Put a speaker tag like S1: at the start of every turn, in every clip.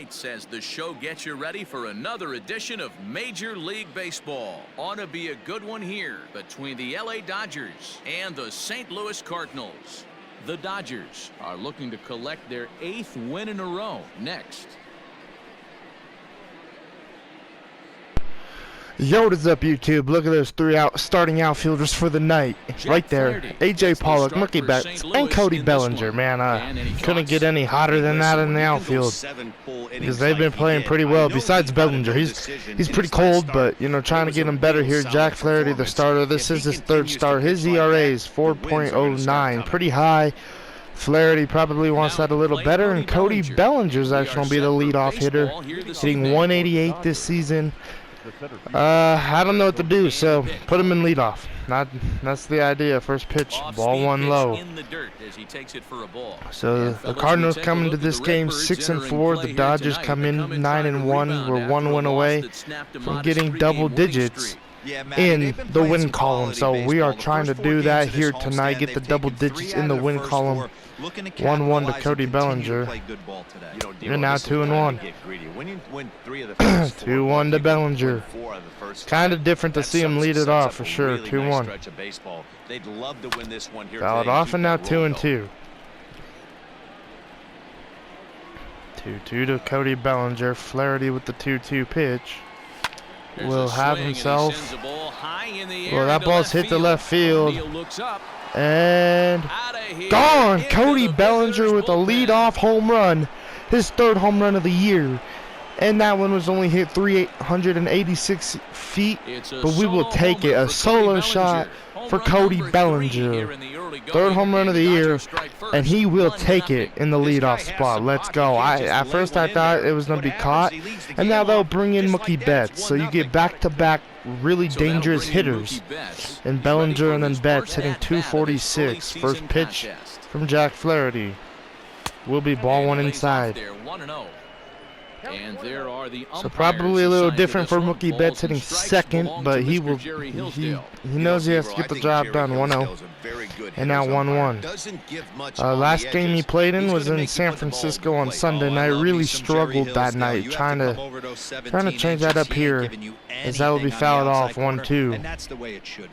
S1: lights as the show gets you ready for another edition of Major League Baseball. Ought to be a good one here between the LA Dodgers and the St. Louis Cardinals. The Dodgers are looking to collect their 8th win in a row next.
S2: Yo, what is up, YouTube? Look at those three starting outfielders for the night. Right there. A.J. Pollock, Mookie Betts, and Cody Bellinger. Man, couldn't get any hotter than that in the outfield. Because they've been playing pretty well. Besides Bellinger, he's pretty cold, but, you know, trying to get him better here. Jack Flaherty, the starter. This is his 3rd start. His ERA is 4.09. Pretty high. Flaherty probably wants that a little better. And Cody Bellinger's actually going to be the leadoff hitter. Hitting 188 this season. I don't know what to do, so put him in leadoff. That's the idea. First pitch, ball 1 low. So the Cardinals come into this game 6-4. The Dodgers come in 9-1. We're 1 win away from getting double digits in the win column. So we are trying to do that here tonight. Get the double digits in the win column. 1-1 to Cody Bellinger. You're now 2-1. 2-1 to Bellinger. Kind of different to see him lead it off for sure. 2-1. Fouled off and now 2-2. 2-2 to Cody Bellinger. Flaherty with the 2-2 pitch. Will have himself. Well, that ball's hit the left field. And gone! Cody Bellinger with a leadoff home run. His 3rd home run of the year. And that one was only hit 386 feet. But we will take it. A solo shot for Cody Bellinger. 3rd home run of the year. And he will take it in the leadoff spot. Let's go. At first I thought it was going to be caught. And now they'll bring in Mookie Betts. So you get back-to-back really dangerous hitters. And Bellinger and then Betts hitting 246. First pitch from Jack Flaherty. Will be ball 1 inside. So probably a little different for Mookie Betts hitting 2nd, but he knows he has to get the job done. 1-0. And now 1-1. Last game he played in was in San Francisco on Sunday night. Really struggled that night, trying to change that up here, as that will be fouled off. 1-2.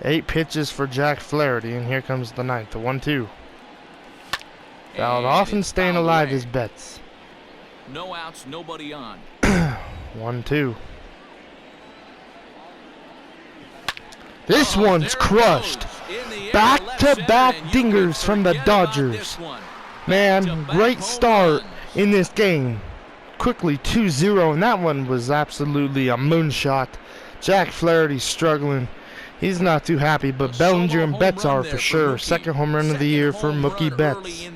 S2: 8 pitches for Jack Flaherty, and here comes the 9th. The 1-2. Fouled off and staying alive is Betts.
S1: No outs, nobody on.
S2: 1-2. This one's crushed. Back-to-back dingers from the Dodgers. Man, great start in this game. Quickly 2-0, and that one was absolutely a moonshot. Jack Flaherty struggling. He's not too happy, but Bellinger and Betts are for sure. 2nd home run of the year for Mookie Betts.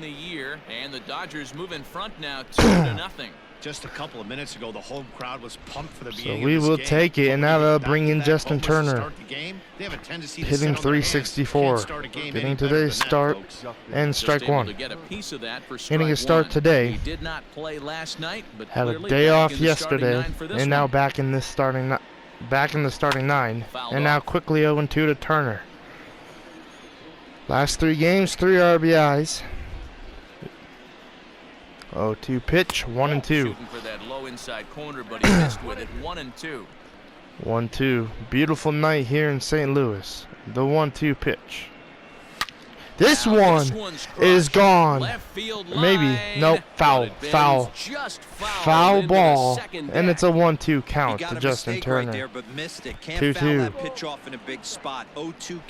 S1: And the Dodgers move in front now 2-0.
S3: Just a couple of minutes ago, the home crowd was pumped for the
S2: beginning. So we will take it, and now they'll bring in Justin Turner, hitting 364, getting today's start and strike 1. Getting a start today. Had a day off yesterday, and now back in the starting 9, and now quickly 0-2 to Turner. Last 3 games, 3 RBIs. 0-2 pitch, 1-2. 1-2. Beautiful night here in St. Louis. The 1-2 pitch. This one is gone. Maybe. Nope. Foul. Foul ball. And it's a 1-2 count to Justin Turner. 2-2.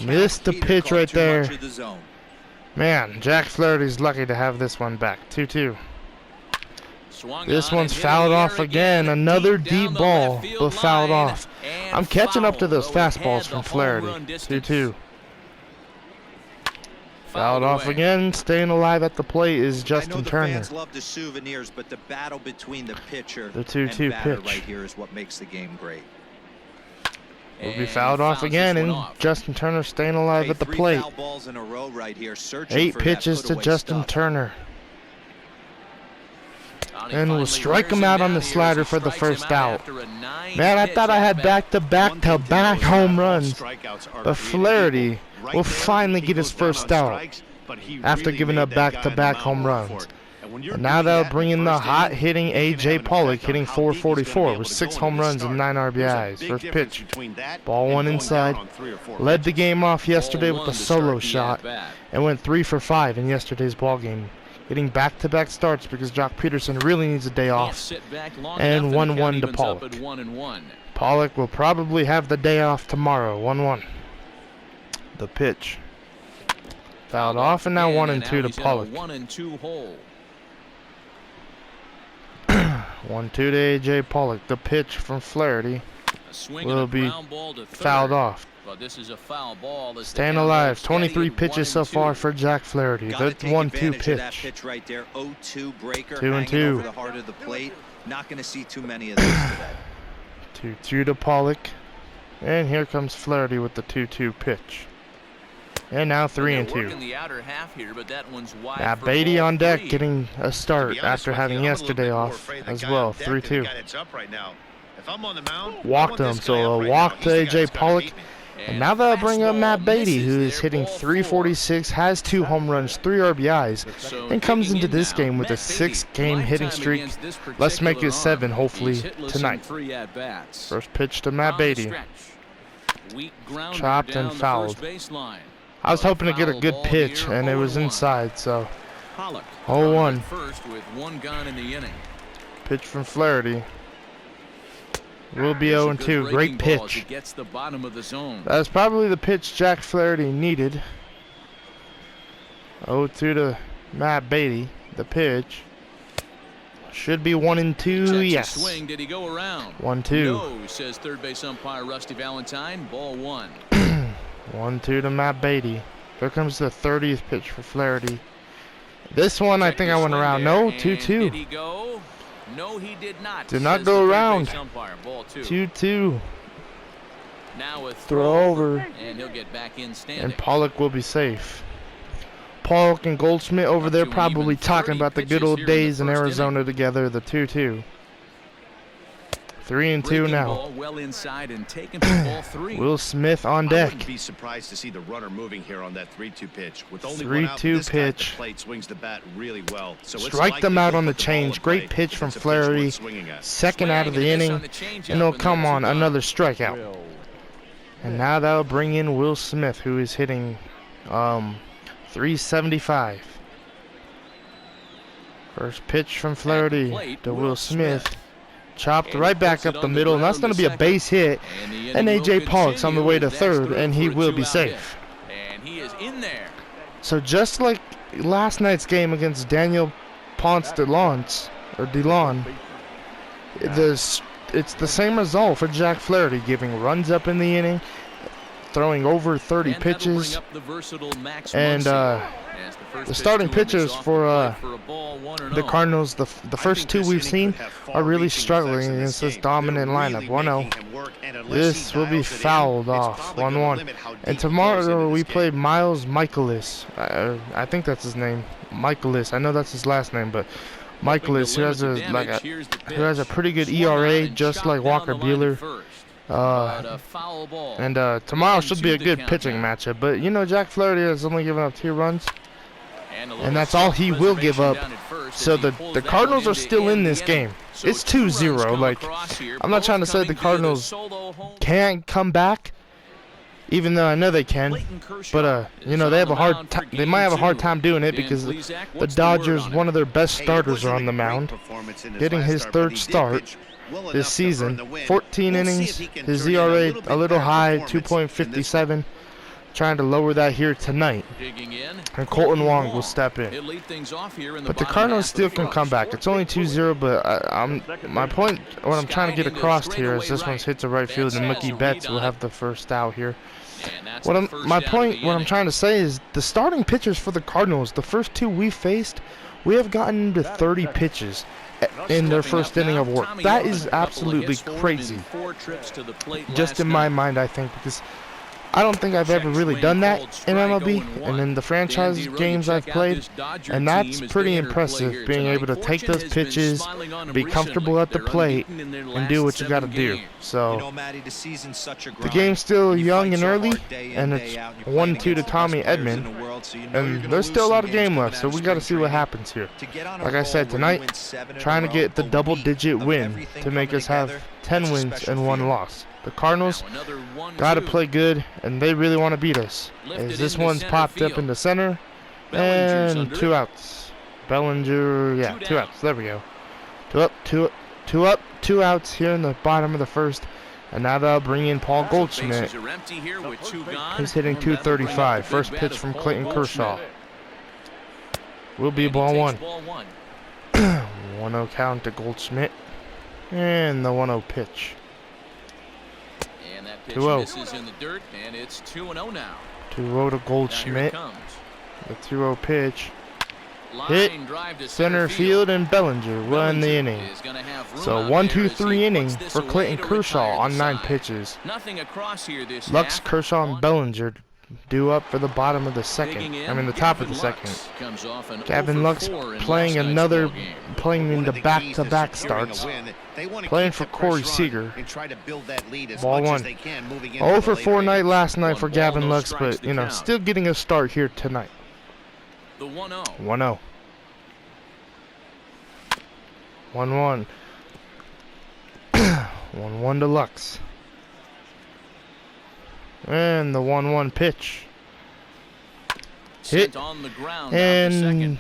S2: Missed the pitch right there. Man, Jack Flaherty's lucky to have this one back. 2-2. This one's fouled off again. Another deep ball, but fouled off. I'm catching up to those fastballs from Flaherty. 2-2. Fouled off again. Staying alive at the plate is Justin Turner. The 2-2 pitch.
S3: Right here is what makes the game great.
S2: Will be fouled off again, and Justin Turner staying alive at the plate. 8 pitches to Justin Turner. And we'll strike him out on the slider for the first out. Man, I thought I had back-to-back home runs. But Flaherty will finally get his first out after giving up back-to-back home runs. And now they'll bring in the hot-hitting A.J. Pollock, hitting .444 with 6 home runs and 9 RBIs. First pitch, ball 1 inside. Led the game off yesterday with a solo shot and went 3 for 5 in yesterday's ball game. Getting back-to-back starts because Jock Peterson really needs a day off. And 1-1 to Pollock. Pollock will probably have the day off tomorrow. 1-1. The pitch. Fouled off, and now 1-2 to Pollock.
S1: 1-2 hole.
S2: 1-2 to A.J. Pollock. The pitch from Flaherty will be fouled off.
S1: But this is a foul ball.
S2: Staying alive. 23 pitches so far for Jack Flaherty. The 1-2 pitch.
S3: Right there. 0-2 breaker.
S2: 2-2.
S3: Over the heart of the plate. Not going to see too many of those today.
S2: 2-2 to Pollock. And here comes Flaherty with the 2-2 pitch. And now 3-2. Now Bettis on deck, getting a start after having yesterday off as well. 3-2. Walked him, so a walk to A.J. Pollock. And now they'll bring up Matt Bettis, who is hitting .346, has 2 home runs, 3 RBIs, and comes into this game with a 6-game hitting streak. Let's make it 7, hopefully, tonight. First pitch to Matt Bettis. Chopped and fouled. I was hoping to get a good pitch, and it was inside, so 0-1. Pitch from Flaherty. Will be 0-2. Great pitch. That's probably the pitch Jack Flaherty needed. 0-2 to Matt Bettis. The pitch. Should be 1-2. Yes. 1-2.
S1: No, says third base umpire Rusty Valentine. Ball 1.
S2: 1-2 to Matt Bettis. Here comes the 30th pitch for Flaherty. This one I think I went around. No, 2-2.
S1: No, he did not.
S2: Did not go around. 2-2.
S1: Now a
S2: throw over.
S1: And he'll get back in standing.
S2: And Pollock will be safe. Pollock and Goldschmidt over there probably talking about the good old days in Arizona together. The 2-2. 3-2 now.
S1: Well inside and taken for ball 3.
S2: Will Smith on deck.
S3: I wouldn't be surprised to see the runner moving here on that 3-2 pitch. With only
S2: 3-2 pitch.
S3: the plate swings the bat really well. So
S2: strike them out on the change. Great pitch from Flaherty. Second out of the inning. And they'll come on another strikeout. And now they'll bring in Will Smith, who is hitting .375. First pitch from Flaherty to Will Smith. Chopped right back up the middle, and that's going to be a base hit. And A.J. Pollock's on the way to third, and he will be safe.
S1: And he is in there.
S2: So just like last night's game against Daniel Ponce de Leon, it's the same result for Jack Flaherty, giving runs up in the inning, throwing over 30 pitches, and the starting pitchers for the Cardinals, the first 2 we've seen, are really struggling against this dominant lineup. 1-0. This will be fouled off. 1-1. And tomorrow we play Miles Michaelis. I think that's his name. Michaelis. I know that's his last name, but Michaelis, who has a pretty good ERA, just like Walker Buehler. And tomorrow should be a good pitching matchup. But you know, Jack Flaherty has only given up 2 runs. And that's all he will give up. So the Cardinals are still in this game. It's 2-0. Like, I'm not trying to say the Cardinals can't come back, even though I know they can. But you know, they might have a hard time doing it because the Dodgers, one of their best starters, are on the mound, getting his 3rd start this season. 14 innings. His ERA a little high, 2.57. Trying to lower that here tonight, and Colton Wong will step in. But the Cardinals still can come back. It's only 2-0, but my point, what I'm trying to get across here, is this one's hit to right field, and Mookie Betts will have the first out here. What I'm trying to say is the starting pitchers for the Cardinals, the first 2 we faced, we have gotten into 30 pitches in their first inning of work. That is absolutely crazy. Just in my mind, I think, because I don't think I've ever really done that in MLB and in the franchise games I've played, and that's pretty impressive, being able to take those pitches, be comfortable at the plate, and do what you got to do. So the game's still young and early, and it's 1-2 to Tommy Edman, and there's still a lot of game left, so we got to see what happens here. Like I said, tonight, trying to get the double-digit win to make us have 10 wins and 1 loss. The Cardinals got to play good, and they really want to beat us. As this one's popped up in the center, and 2 outs. Bellinger, yeah, 2 outs. There we go. 2 outs here in the bottom of the first. And now they'll bring in Paul Goldschmidt. He's hitting 235. First pitch from Clayton Kershaw. Will be ball 1. 1-0 count to Goldschmidt. And the 1-0 pitch. 2-0. 2-0 to Goldschmidt. The 2-0 pitch. Hit center field, and Bellinger will end the inning. So 1-2-3 inning for Clayton Kershaw on 9 pitches. Lux, Kershaw, and Bellinger due up for the bottom of the second. The top of the second. Gavin Lux playing in the back-to-back starts. Playing for Corey Seager. Ball 1. 0 for 4 last night for Gavin Lux, but still getting a start here tonight. 1-0. 1-1. 1-1 to Lux. And the 1-1 pitch. Hit and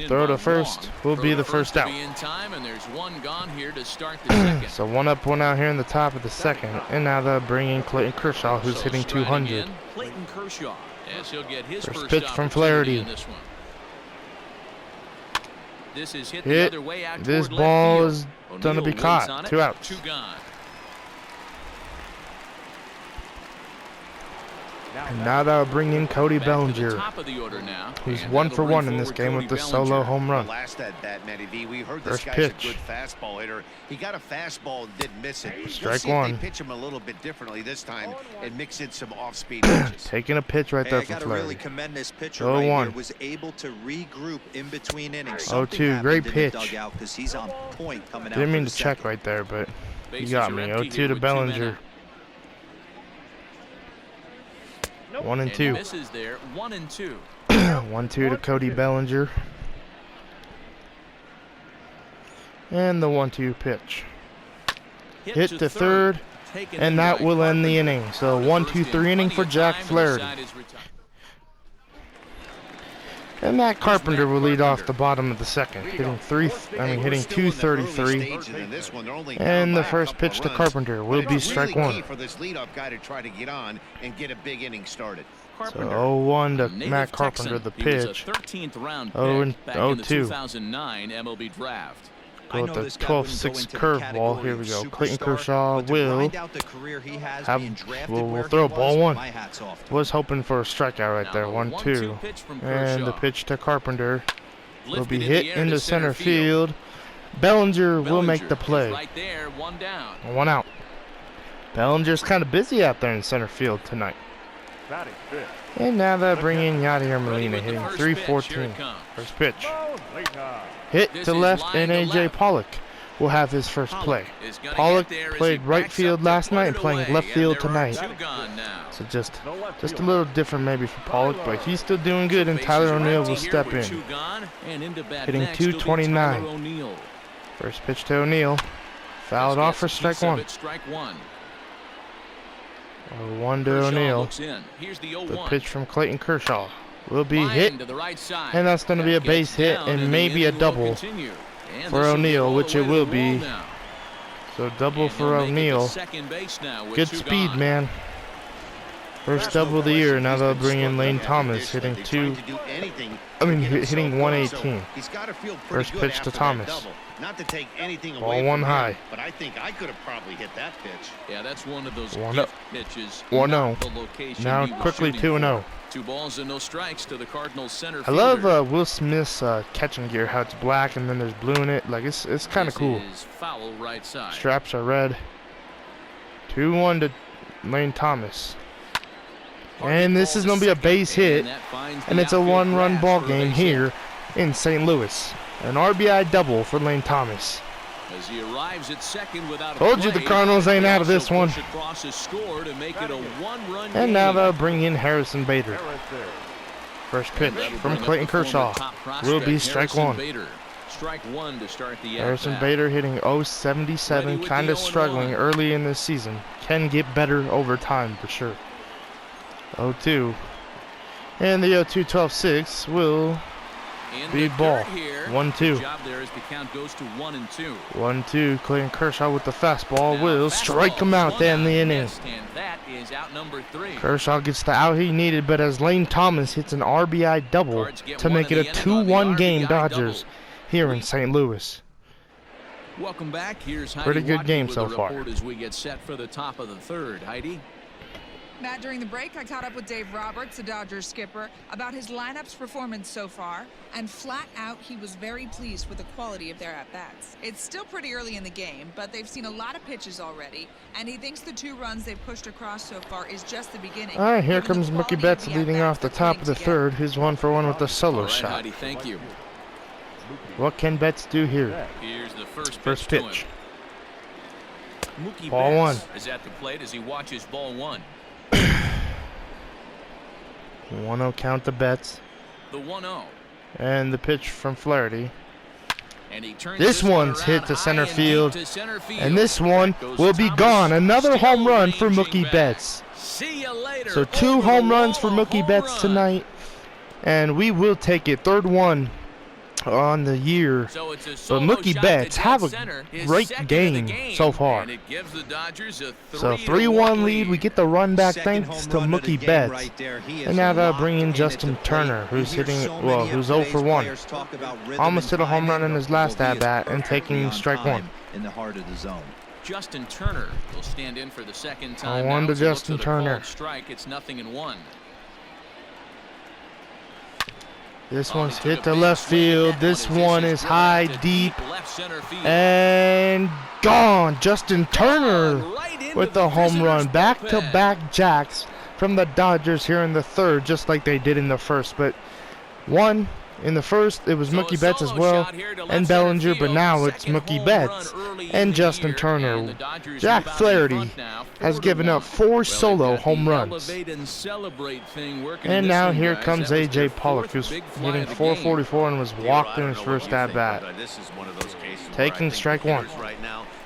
S2: throw to first will be the first out. So 1 up, 1 out here in the top of the second. And now they'll bring in Clayton Kershaw, who's hitting 200. First pitch from Flaherty. Hit. This ball is going to be caught. 2 outs. And now they'll bring in Cody Bellinger, who's 1 for 1 in this game with the solo home run. First pitch.
S3: He got a fastball and didn't miss it.
S2: Strike 1.
S3: They pitch him a little bit differently this time and mix in some off-speed pitches.
S2: Taking a pitch right there from Flaherty. 0-1.
S3: Was able to regroup in between innings.
S2: 0-2. Great pitch. Didn't mean to check right there, but you got me. 0-2 to Bellinger. 1-2. 1-2 to Cody Bellinger. And the 1-2 pitch. Hit to third, and that will end the inning. So 1-2-3 inning for Jack Flaherty. And Matt Carpenter will lead off the bottom of the second, hitting 233. And the first pitch to Carpenter will be strike 1.
S3: For this leadoff guy to try to get on and get a big inning started.
S2: So 0-1 to Matt Carpenter, the pitch. 0-2. Go with the 12-6 curveball. Here we go. Clayton Kershaw will throw ball 1. Was hoping for a strikeout right there. 1-2. And the pitch to Carpenter will be hit into center field. Bellinger will make the play. 1 out. Bellinger's kind of busy out there in center field tonight. And now they're bringing Yadier Molina, hitting 314. First pitch. Hit to left, and A.J. Pollock will have his first play. Pollock played right field last night and playing left field tonight. So just a little different maybe for Pollock, but he's still doing good, and Tyler O'Neill will step in. Hitting 229. First pitch to O'Neill. Fouled off for strike 1. 0-1 to O'Neill. The pitch from Clayton Kershaw will be hit, and that's going to be a base hit and maybe a double for O'Neill, which it will be. So double for O'Neill. Good speed, man. First double of the year. Now they'll bring in Lane Thomas, hitting hitting 118. First pitch to Thomas.
S3: Not to take anything away
S2: Ball 1 high.
S3: But I think I could have probably hit that pitch.
S1: Yeah, that's one of those pitches.
S2: 1-0. Now quickly 2-0.
S1: 2 balls and no strikes to the Cardinals center
S2: I love Will Smith's catching gear, how it's black and then there's blue in it. Like it's kind of cool.
S1: Foul right side.
S2: Straps are red. 2-1 to Lane Thomas. And this is going to be a base hit, and it's a one-run ball game here in St. Louis. An RBI double for Lane Thomas.
S1: As he arrives at second without a
S2: Told you the Cardinals ain't out of this one. And now they'll bring in Harrison Bader. First pitch from Clayton Kershaw will be strike one.
S1: Strike one to start the
S2: Harrison Bader hitting .077, kind of struggling early in this season. Can get better over time for sure. 0-2. And the 0-2 12-6 will be ball. 1-2. 1-2. Clayton Kershaw with the fastball will strike him out there in the inning. Kershaw gets the out he needed, but as Lane Thomas hits an RBI double to make it a 2-1 game Dodgers here in St. Louis.
S1: Welcome back. Here's
S2: pretty good game so far.
S1: As we get set for the top of the third. Heidi.
S4: Matt, during the break, I caught up with Dave Roberts, the Dodgers skipper, about his lineup's performance so far, and flat out, he was very pleased with the quality of their at-bats. It's still pretty early in the game, but they've seen a lot of pitches already, and he thinks the 2 runs they've pushed across so far is just the beginning.
S2: All right, here comes Mookie Betts leading off the top of the third. He's 1-for-1 with a solo shot.
S1: Heidi, thank you.
S2: What can Betts do here?
S1: Here's the
S2: first pitch.
S1: Mookie
S2: Ball
S1: Betts
S2: 1.
S1: is at the plate as he watches ball 1.
S2: 1-0 count to Betts.
S1: The 1-0.
S2: And the pitch from Flaherty.
S1: And he turns
S2: this one's hit to center field. And this one will be gone. Another home run for Mookie Betts.
S1: See you later.
S2: So 2 home runs for Mookie Betts tonight. And we will take it. Third one on the year. But Mookie Betts have a great game so far. So 3-1 lead. We get the run back thanks to Mookie Betts. And now they'll bring in Justin Turner, who's hitting, well, who's 0-for-1. Almost hit a home run in his last at-bat and taking strike 1.
S3: In the heart of the zone.
S1: Justin Turner will stand in for the second time.
S2: 1 to Justin Turner.
S1: Strike. It's 0-1.
S2: This one's hit to left field. This one is high, deep, and gone. Justin Turner with the home run. Back-to-back jacks from the Dodgers here in the third, just like they did in the first. But one in the first, it was Mookie Betts as well, and Bellinger, but now it's Mookie Betts and Justin Turner. Jack Flaherty has given up 4 solo home runs. And now here comes A.J. Pollock, who's hitting .444 and was walked in his first at-bat. Taking strike 1.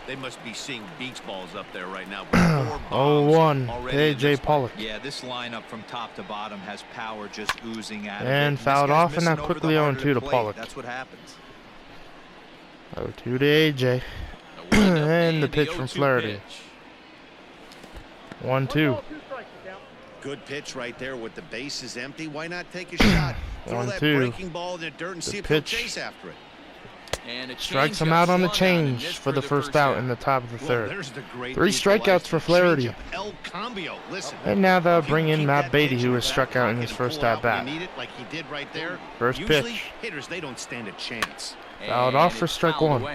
S5: They must be seeing beach balls up there right now.
S2: 0-1 to A.J. Pollock.
S3: Yeah, this lineup from top to bottom has power just oozing out of it.
S2: And fouled off, and now quickly 0-2 to Pollock.
S3: That's what happens.
S2: 0-2 to A.J. And the pitch from Flaherty. 1-2.
S5: Good pitch right there with the bases empty. Why not take a shot? Throw that breaking ball in the dirt and see if he'll chase after it.
S1: And
S2: strikes him out on the change for the first out in the top of the third. 3 strikeouts for Flaherty. And now they'll bring in Matt Beatty, who was struck out in his first at-bat. First pitch.
S5: Hitters, they don't stand a chance.
S2: Fouled off for strike 1.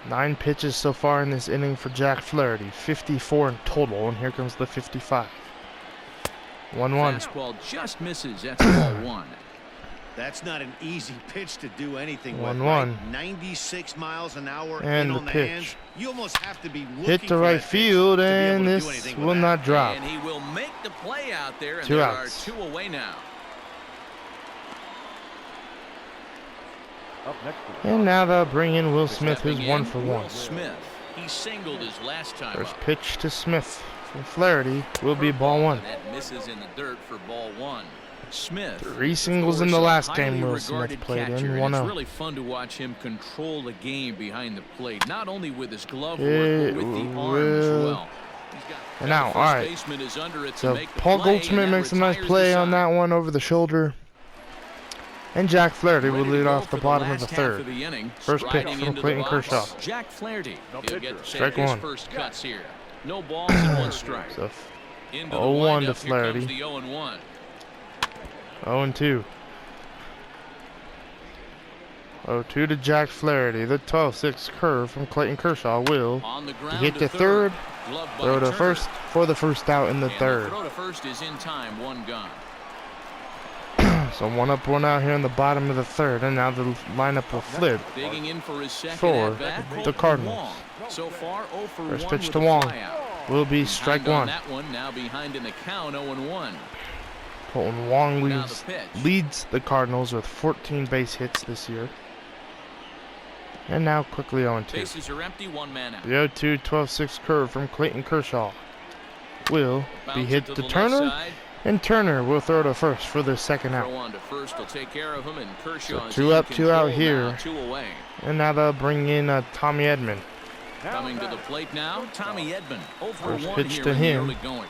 S2: 9 pitches so far in this inning for Jack Flaherty. 54 in total, and here comes the 55. 1-1.
S1: Fastball just misses. That's ball 1.
S5: That's not an easy pitch to do anything
S2: 1-1.
S5: with. Right? 96 miles an hour
S2: and the
S5: on the
S2: pitch.
S5: hands. You almost have to be
S2: hit to right field, and this will not drop.
S1: And he will make the play out there, and
S2: 2
S1: there
S2: outs.
S1: are 2 away now.
S2: And now they'll bring in Will Smith, who's 1-for-1.
S1: Will Smith. He singled his last time.
S2: First pitch to Smith from Flaherty will be ball 1.
S1: That misses in the dirt for ball 1. Smith.
S2: 3 singles in the last game Will Smith played in. 1-0.
S1: It's really fun to watch him control the game behind the plate, not only with his glove work, but with the arm as well.
S2: And now, all right. So Paul Goldschmidt makes a nice play on that one over the shoulder. And Jack Flaherty will lead off the bottom of the third. First pitch from Clayton Kershaw.
S1: Jack Flaherty. He'll get
S2: strike
S1: his
S2: 1.
S1: First cuts here. No balls and 1 strike.
S2: So 0-1 to Flaherty. 0-2. 0-2 to Jack Flaherty. The 12-6 curve from Clayton Kershaw will hit the third. Throw to first for the first out in the third.
S1: Throw to first is in time, 1 gone.
S2: So 1 up, 1 out here in the bottom of the third, and now the lineup will flip for the Cardinals.
S1: So far, 0 for
S2: First
S1: 1
S2: pitch
S1: with
S2: to
S1: a
S2: Wong
S1: flyout.
S2: will be strike 1.
S1: That one now behind in the count, 0-1.
S2: Colton Wong
S1: Now the pitch.
S2: leads the Cardinals with 14 base hits this year. And now quickly 0-2.
S1: Bases are empty, 1 man out.
S2: The 0-2 12-6 curve from Clayton Kershaw will be
S1: Bounce
S2: hit
S1: it
S2: to
S1: the
S2: Turner,
S1: left side.
S2: and Turner will throw to first for the second out.
S1: Throw on to first will take care of him, and Kershaw is
S2: 2
S1: in
S2: up, 2 out
S1: control
S2: here.
S1: now, 2 away.
S2: And now they'll bring in Tommy Edman.
S1: Coming to the plate now, Tommy Edman. 0 for
S2: First
S1: 1
S2: pitch
S1: here
S2: to
S1: in the
S2: him.
S1: early going.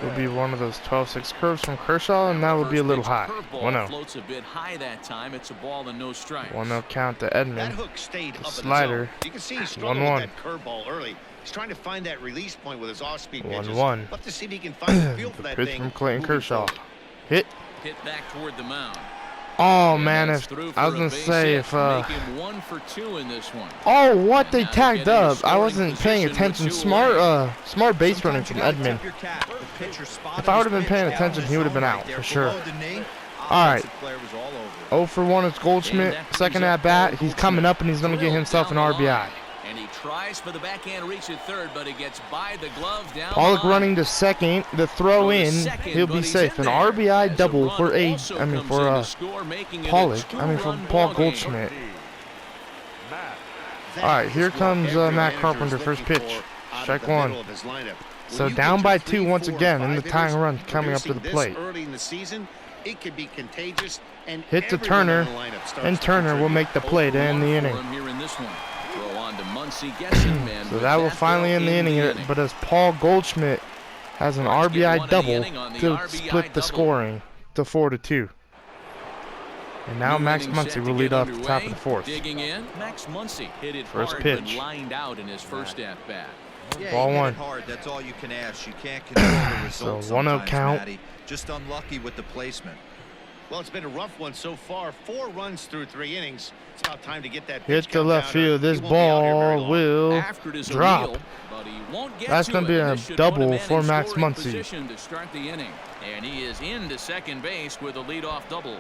S2: Will be one of those 12-6 curves from Kershaw, and that will be a little high.
S1: Curveball
S2: 1-0.
S1: floats a bit high that time. It's a ball and no strikes.
S2: 1-0 count to
S5: That
S2: Edman.
S5: hook stayed up in the
S2: Slider.
S5: zone. You can see he struggled
S2: 1-1.
S5: with that curveball early. He's trying to find that release point with his off-speed pitches.
S2: 1-1.
S5: Love to see if he can find the feel for
S2: The
S5: that
S2: pitch
S5: thing.
S2: from Clayton
S5: moving
S2: Kershaw.
S5: forward.
S2: Hit.
S1: Hit back toward the mound.
S2: Oh
S1: And
S2: man,
S1: that's
S2: if
S1: through
S2: I was
S1: for a
S2: gonna
S1: base
S2: say
S1: hit
S2: if
S1: to make him 1 for 2 in this one.
S2: oh what
S1: And
S2: they
S1: now
S2: tagged
S1: getting in
S2: up. I
S1: scoring
S2: wasn't paying
S1: position
S2: attention.
S1: with 2
S2: Smart
S1: away.
S2: smart base running from Edman. If I would have been paying attention, he would have been out for sure. All right. 0 for 1 is Goldschmidt. Second at bat, he's coming up and he's gonna get himself an RBI.
S1: And he tries for the backhand reach at third, but he gets by the glove down
S2: Pollock
S1: the line.
S2: running to second. The throw in, he'll be safe. An RBI double for Pollock. For Paul Goldschmidt. All right, here comes Matt Carpenter. First pitch, strike 1. So down by 2 once again in the tying run coming up to the plate. Hit to Turner, and Turner will make the play to end the inning. So that will finally end the inning, but as Paul Goldschmidt has an RBI double to split the scoring to 4-2. And now Max Muncy will lead off the top of the fourth.
S1: Digging in, Max Muncy hit it
S2: First
S1: hard,
S2: pitch.
S1: but lined out in his first at bat.
S3: Yeah,
S2: Ball
S3: you hit
S2: 1.
S3: it hard. That's all you can ask. You can't control the results.
S2: So 1-0
S3: sometimes,
S2: count.
S3: Matty. Just unlucky with the placement.
S5: Well, it's been a rough one so far. 4 runs through 3 innings. It's about time to get that
S2: Hit
S5: pitch
S2: to
S5: count
S2: left
S5: down, or
S2: field. This
S5: he won't be out here very
S2: ball
S5: long.
S2: will
S1: After it is a
S2: drop.
S1: reel, but he won't get
S2: That's
S1: to
S2: going to be
S1: it,
S2: a
S1: and this should
S2: double
S1: put him
S2: for
S1: in
S2: Max
S1: scoring
S2: Muncy.
S1: position to start the inning. And he is into second base with a leadoff double.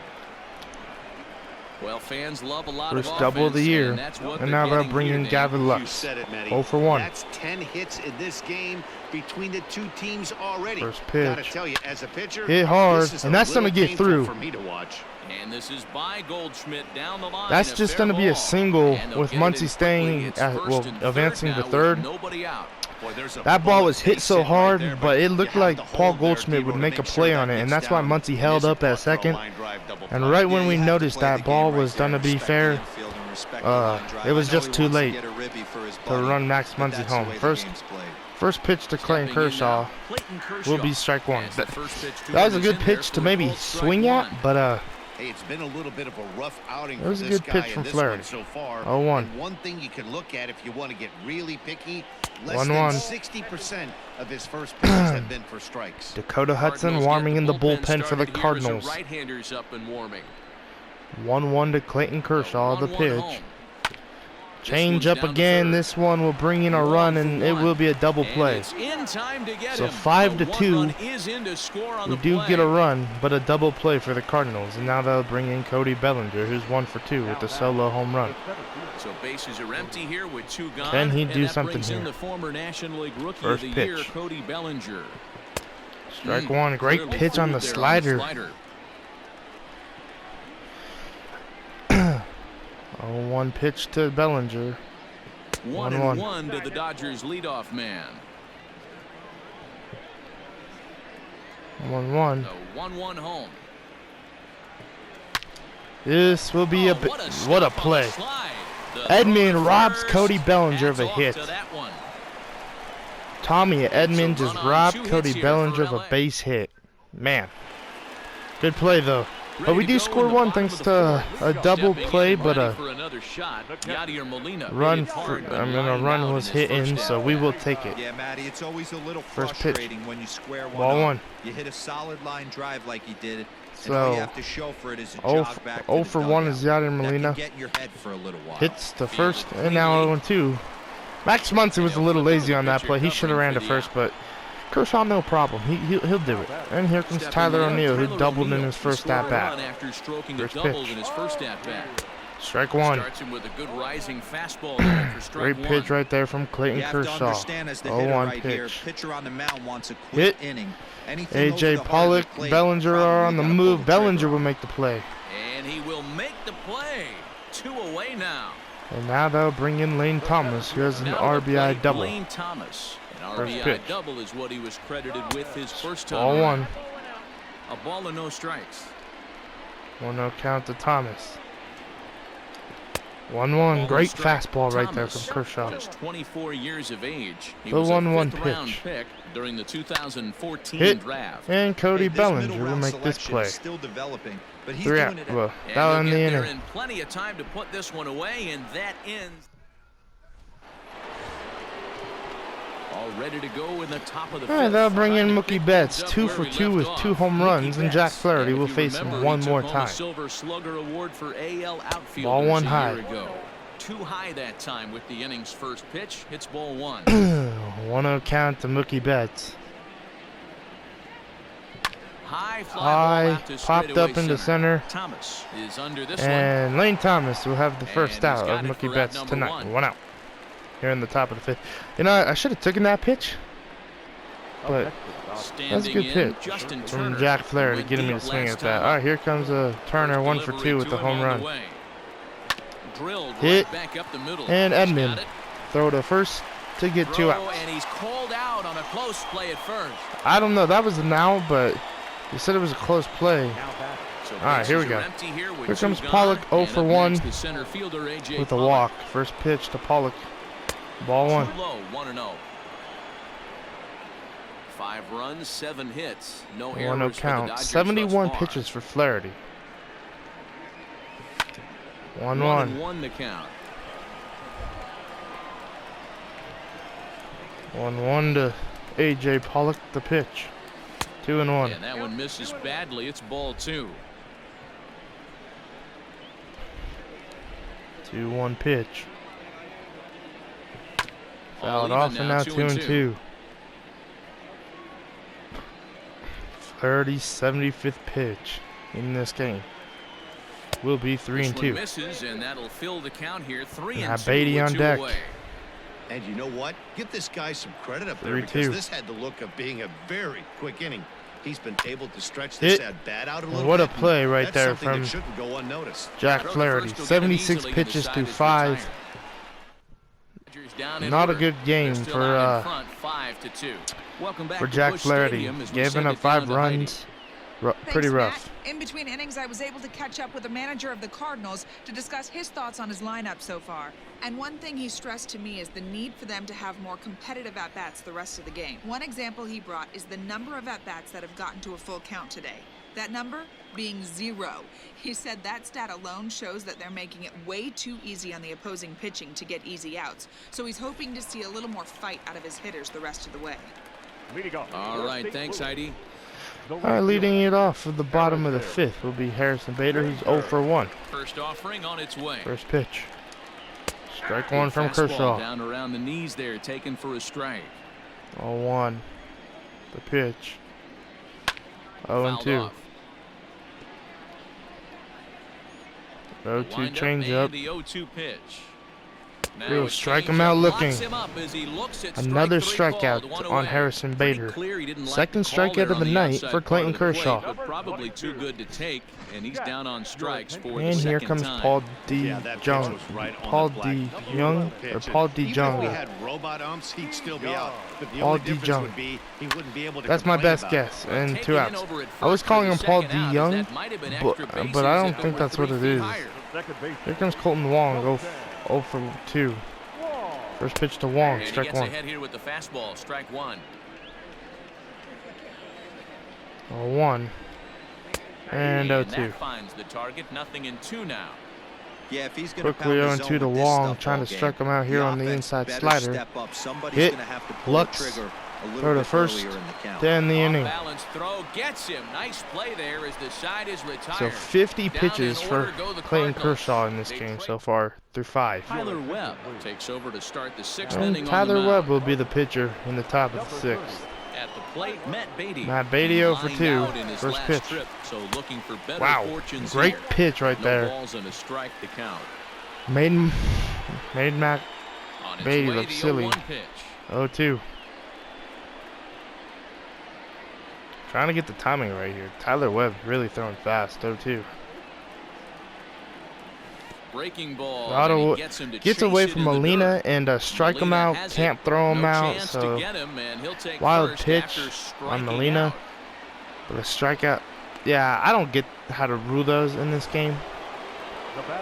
S1: Well, fans love a lot
S2: First
S1: of
S2: double of the
S1: offense,
S2: year.
S1: and that's what
S2: And
S1: they're
S2: now they'll
S1: getting
S2: bring
S1: here,
S2: in
S1: Dan.
S2: Gavin
S5: You
S2: Lux.
S5: said it, Matty.
S2: 0 for 1.
S5: That's 10 hits in this game between the 2 teams already.
S2: First
S5: Gotta
S2: pitch.
S5: tell you, as a pitcher,
S2: Hit hard,
S5: this is
S2: and
S5: a
S2: that's gonna
S5: little
S2: get
S5: painful
S2: through.
S5: for me to watch.
S1: And this is by Goldschmidt down the line.
S2: That's just going to be a single with Muncy staying, advancing to third.
S1: Nobody out.
S5: Boy, there's a
S2: That ball was hit
S5: base
S2: so
S5: right
S2: hard,
S5: there,
S2: but it looked
S5: you have
S2: like
S5: to
S2: Paul
S5: hold there,
S2: Goldschmidt would
S5: Debo, to
S2: make a
S5: make
S2: play
S5: sure
S2: on
S5: that
S2: it, and
S5: gets
S2: that's why
S5: down.
S2: Muncy
S5: It
S2: held
S5: isn't
S2: up at
S5: caught for a
S2: second.
S5: line drive double
S2: And
S5: play.
S2: right when
S3: Yeah,
S2: we
S3: you have to
S2: noticed
S3: play the
S2: that ball
S3: game right
S2: was
S3: there,
S2: going to be
S3: respect the
S2: fair,
S3: infield and respect the line drive.
S2: it was
S3: I know
S2: just
S3: he
S2: too
S3: wants to
S2: late
S3: get a ribby for his
S2: to
S3: buddy,
S2: run Max
S3: but
S2: Muncy
S3: that's the
S2: home.
S3: way the
S2: First
S3: game's played.
S2: First pitch to Clayton
S1: Stepping in
S2: Kershaw
S1: now, Clayton Kershaw.
S2: will be strike 1.
S1: That's the first pitch to
S2: That was a
S1: him.
S2: good
S1: He's in there
S2: pitch
S1: for
S2: to
S1: a
S2: maybe
S1: called strike
S2: swing at,
S1: 1.
S2: but
S5: Hey, it's been a little bit of a rough outing
S2: It was
S5: for
S2: a
S5: this
S2: good
S5: guy
S2: pitch
S5: in
S2: from
S5: this
S2: Flaherty.
S5: one so far.
S2: 0-1.
S5: And one thing you can look at if you want to get really picky, less
S2: 1-1.
S5: than 60% of his first pitches have been for strikes.
S2: Dakota Hudson
S1: Cardinals
S2: warming
S1: get
S2: in the bullpen for the
S1: started here as
S2: Cardinals.
S1: right-handers up and warming.
S2: 1-1 to Clayton Kershaw, the
S1: 1-1
S2: pitch.
S1: home.
S2: Change
S1: This
S2: up
S1: one's down to
S2: again.
S1: third.
S2: This one will bring in a run, and it will be a double
S1: And
S2: play.
S1: it's in time to get
S2: So
S1: him.
S2: 5-2.
S1: A 1 run is in to score on
S2: We
S1: the
S2: do
S1: play.
S2: get a run, but a double play for the Cardinals. And now they'll bring in Cody Bellinger, who's 1 for 2 with a solo home run.
S1: So bases are empty here with 2 gone.
S2: Can he
S1: and
S2: do
S1: that
S2: something
S1: brings in
S2: here?
S1: the former National League Rookie
S2: First
S1: of the Year,
S2: pitch.
S1: Cody Bellinger.
S2: Strike 1. Great
S1: Clearly
S2: pitch on the
S1: fooled there
S2: slider. 0-1 pitch to Bellinger.
S1: 1-1 to the Dodgers leadoff man.
S2: 1-1.
S1: The 1-1 home.
S2: This will be a what a play. Edman robs Cody Bellinger of a hit. Tommy Edman just robbed Cody Bellinger of a base hit. Man, good play though. But we do score 1 thanks to a double play, but a run was hit in, so we will take it.
S3: Yeah, Matty, it's always a little
S2: First pitch.
S3: frustrating when you square one
S2: Ball
S3: up.
S2: 1.
S3: You hit a solid line drive like he did.
S2: So, 0 for 1 is Yadier Molina. Hits the first, and now 0-2. Max Muncy was a little lazy on that play. He should have ran to first, but Kershaw, no problem. He'll do it. And here comes Tyler O'Neill, who doubled in his first at-bat. First pitch. Strike one. Great pitch right there from Clayton Kershaw. 0-1 pitch. Hit. A.J. Pollock, Bellinger are on the move. Bellinger will make the play.
S1: And he will make the play. 2 away now.
S2: And now they'll bring in Lane Thomas, who has an RBI double.
S1: Lane Thomas. An RBI double is what he was credited with his first time.
S2: Ball one.
S1: A ball and no strikes.
S2: 1-0 count to Thomas. 1-1. Great fastball right there from Kershaw.
S1: Just 24 years of age. He
S2: the
S1: was
S2: 1-1
S1: a fifth-round
S2: pitch.
S1: Pick during the 2014
S2: Hit.
S1: draft.
S2: And Cody Bellinger will make this play.
S3: Still developing, but he's
S2: 3
S3: doing
S2: out.
S3: it.
S2: Well, that in the inning.
S1: And plenty of time to put this one away, and that ends. All ready to go in the top of the fifth.
S2: They'll bring in Mookie Betts, 2 for 2 with 2 home runs, and Jack Flaherty will face him one more time.
S1: Silver Slugger Award for AL outfielders
S2: Ball one high.
S1: a year ago. Too high that time with the inning's first pitch. Hits ball one.
S2: 1-0 count to Mookie Betts. High, popped up into center.
S1: Thomas is under this
S2: and Lane Thomas will have the first out of Mookie Betts tonight. 1 out. Here in the top of the fifth. You know, I should have taken that pitch, but that's a good pitch from Jack Flaherty getting me to swing at that. All right, here comes Turner, 1 for 2 with the home run. Hit, and Edman throw to first to get 2 outs.
S1: And he's called out on a close play at first.
S2: I don't know, that was an out, but he said it was a close play. All right, here we go. Here comes Pollock, 0 for 1 with a walk. First pitch to Pollock. Ball one.
S1: 1-0. 5 runs, 7 hits. No
S2: 1-0 count. 71 pitches for Flaherty. 1-1.
S1: 1-1 the count.
S2: 1-1 to A.J. Pollock, the pitch. 2-1.
S1: And that one misses badly. It's ball 2.
S2: 2-1 pitch. Fouled off, and now 2-2. Flaherty's 75th pitch in this game will be 3-2.
S1: Misses, and that'll fill the count here. 3-2.
S2: Beatty on deck.
S5: And you know what? Give this guy some credit up there because this had the look of being a very quick inning. He's been able to stretch this at bat out a little bit.
S2: What a play right there from
S5: go unnoticed.
S2: Jack Flaherty. 76 pitches to 5. Not a good game for Jack Flaherty. Giving up 5 runs. Pretty rough.
S4: Matt. In between innings, I was able to catch up with the manager of the Cardinals to discuss his thoughts on his lineup so far. And one thing he stressed to me is the need for them to have more competitive at-bats the rest of the game. One example he brought is the number of at-bats that have gotten to a full count today. That number being 0. He said that stat alone shows that they're making it way too easy on the opposing pitching to get easy outs. So he's hoping to see a little more fight out of his hitters the rest of the way.
S1: All right, thanks, Heidi.
S2: All right, leading it off at the bottom of the 5th will be Harrison Bader, who's 0 for 1.
S1: First offering on its way.
S2: First pitch. Strike 1 from Kershaw.
S1: Down around the knees there, taken for a strike.
S2: 0-1. The pitch. 0-2. 0-2 changeup.
S1: The 0-2 pitch.
S2: He'll strike him out looking. Another strikeout on Harrison Bader. Second strikeout of the night for Clayton Kershaw.
S1: Probably too good to take, and he's down on strikes for
S2: and here comes Paul D. Jung. Paul D. Young or Paul D. Jung. Paul D. Jung. That's my best guess. And 2 outs. I was calling him Paul D. Young, but I don't think that's what it is. Here comes Colton Wong. 0 for 2. First pitch to Wong, strike 1.
S1: Ahead here with the fastball, strike 1.
S2: 0-1. And 0-2.
S1: That finds the target, nothing in 2 now.
S3: Yeah, if he's gonna
S2: quickly 0-2 to Wong, trying to strike him out here on the inside slider. Hit, Lux,
S3: a little
S2: Throw the
S3: bit
S2: first
S3: earlier in the count.
S2: to end the inning.
S1: Balance throw gets him. Nice play there as the side is retired.
S2: So 50
S1: Down
S2: pitches
S1: in
S2: for
S1: order go the
S2: Clayton
S1: Cardinals.
S2: Kershaw in this
S1: They
S2: game
S1: trade
S2: so far through 5.
S1: Tyler Webb takes over to start the 6th
S2: And
S1: inning on the
S2: Tyler
S1: mound.
S2: Webb will be the pitcher in the top of the 6th.
S1: At the plate, Matt Bettis.
S2: Matt Bettis 0 for
S1: Lined
S2: 2.
S1: out in his
S2: First
S1: last
S2: pitch.
S1: trip, so looking for better
S2: Wow,
S1: fortunes
S2: great
S1: here.
S2: pitch right
S1: No
S2: there.
S1: balls and a strike to count.
S2: Made Matt
S1: On its
S2: Bettis
S1: way,
S2: look
S1: the
S2: silly.
S1: 0-1 pitch.
S2: 0-2. Trying to get the timing right here. Tyler Webb really throwing fast. 0-2.
S1: Breaking ball.
S2: Auto
S1: and he gets him to
S2: gets
S1: chase
S2: away
S1: it
S2: from
S1: in the
S2: Molina
S1: dirt.
S2: and strike him
S1: Molina
S2: out.
S1: has
S2: Can't
S1: it.
S2: throw him
S1: No
S2: out.
S1: chance
S2: So
S1: to get him, and he'll take
S2: wild
S1: first
S2: pitch
S1: after
S2: on
S1: striking
S2: Molina.
S1: out.
S2: But a strikeout. Yeah, I don't get how to rule those in this game.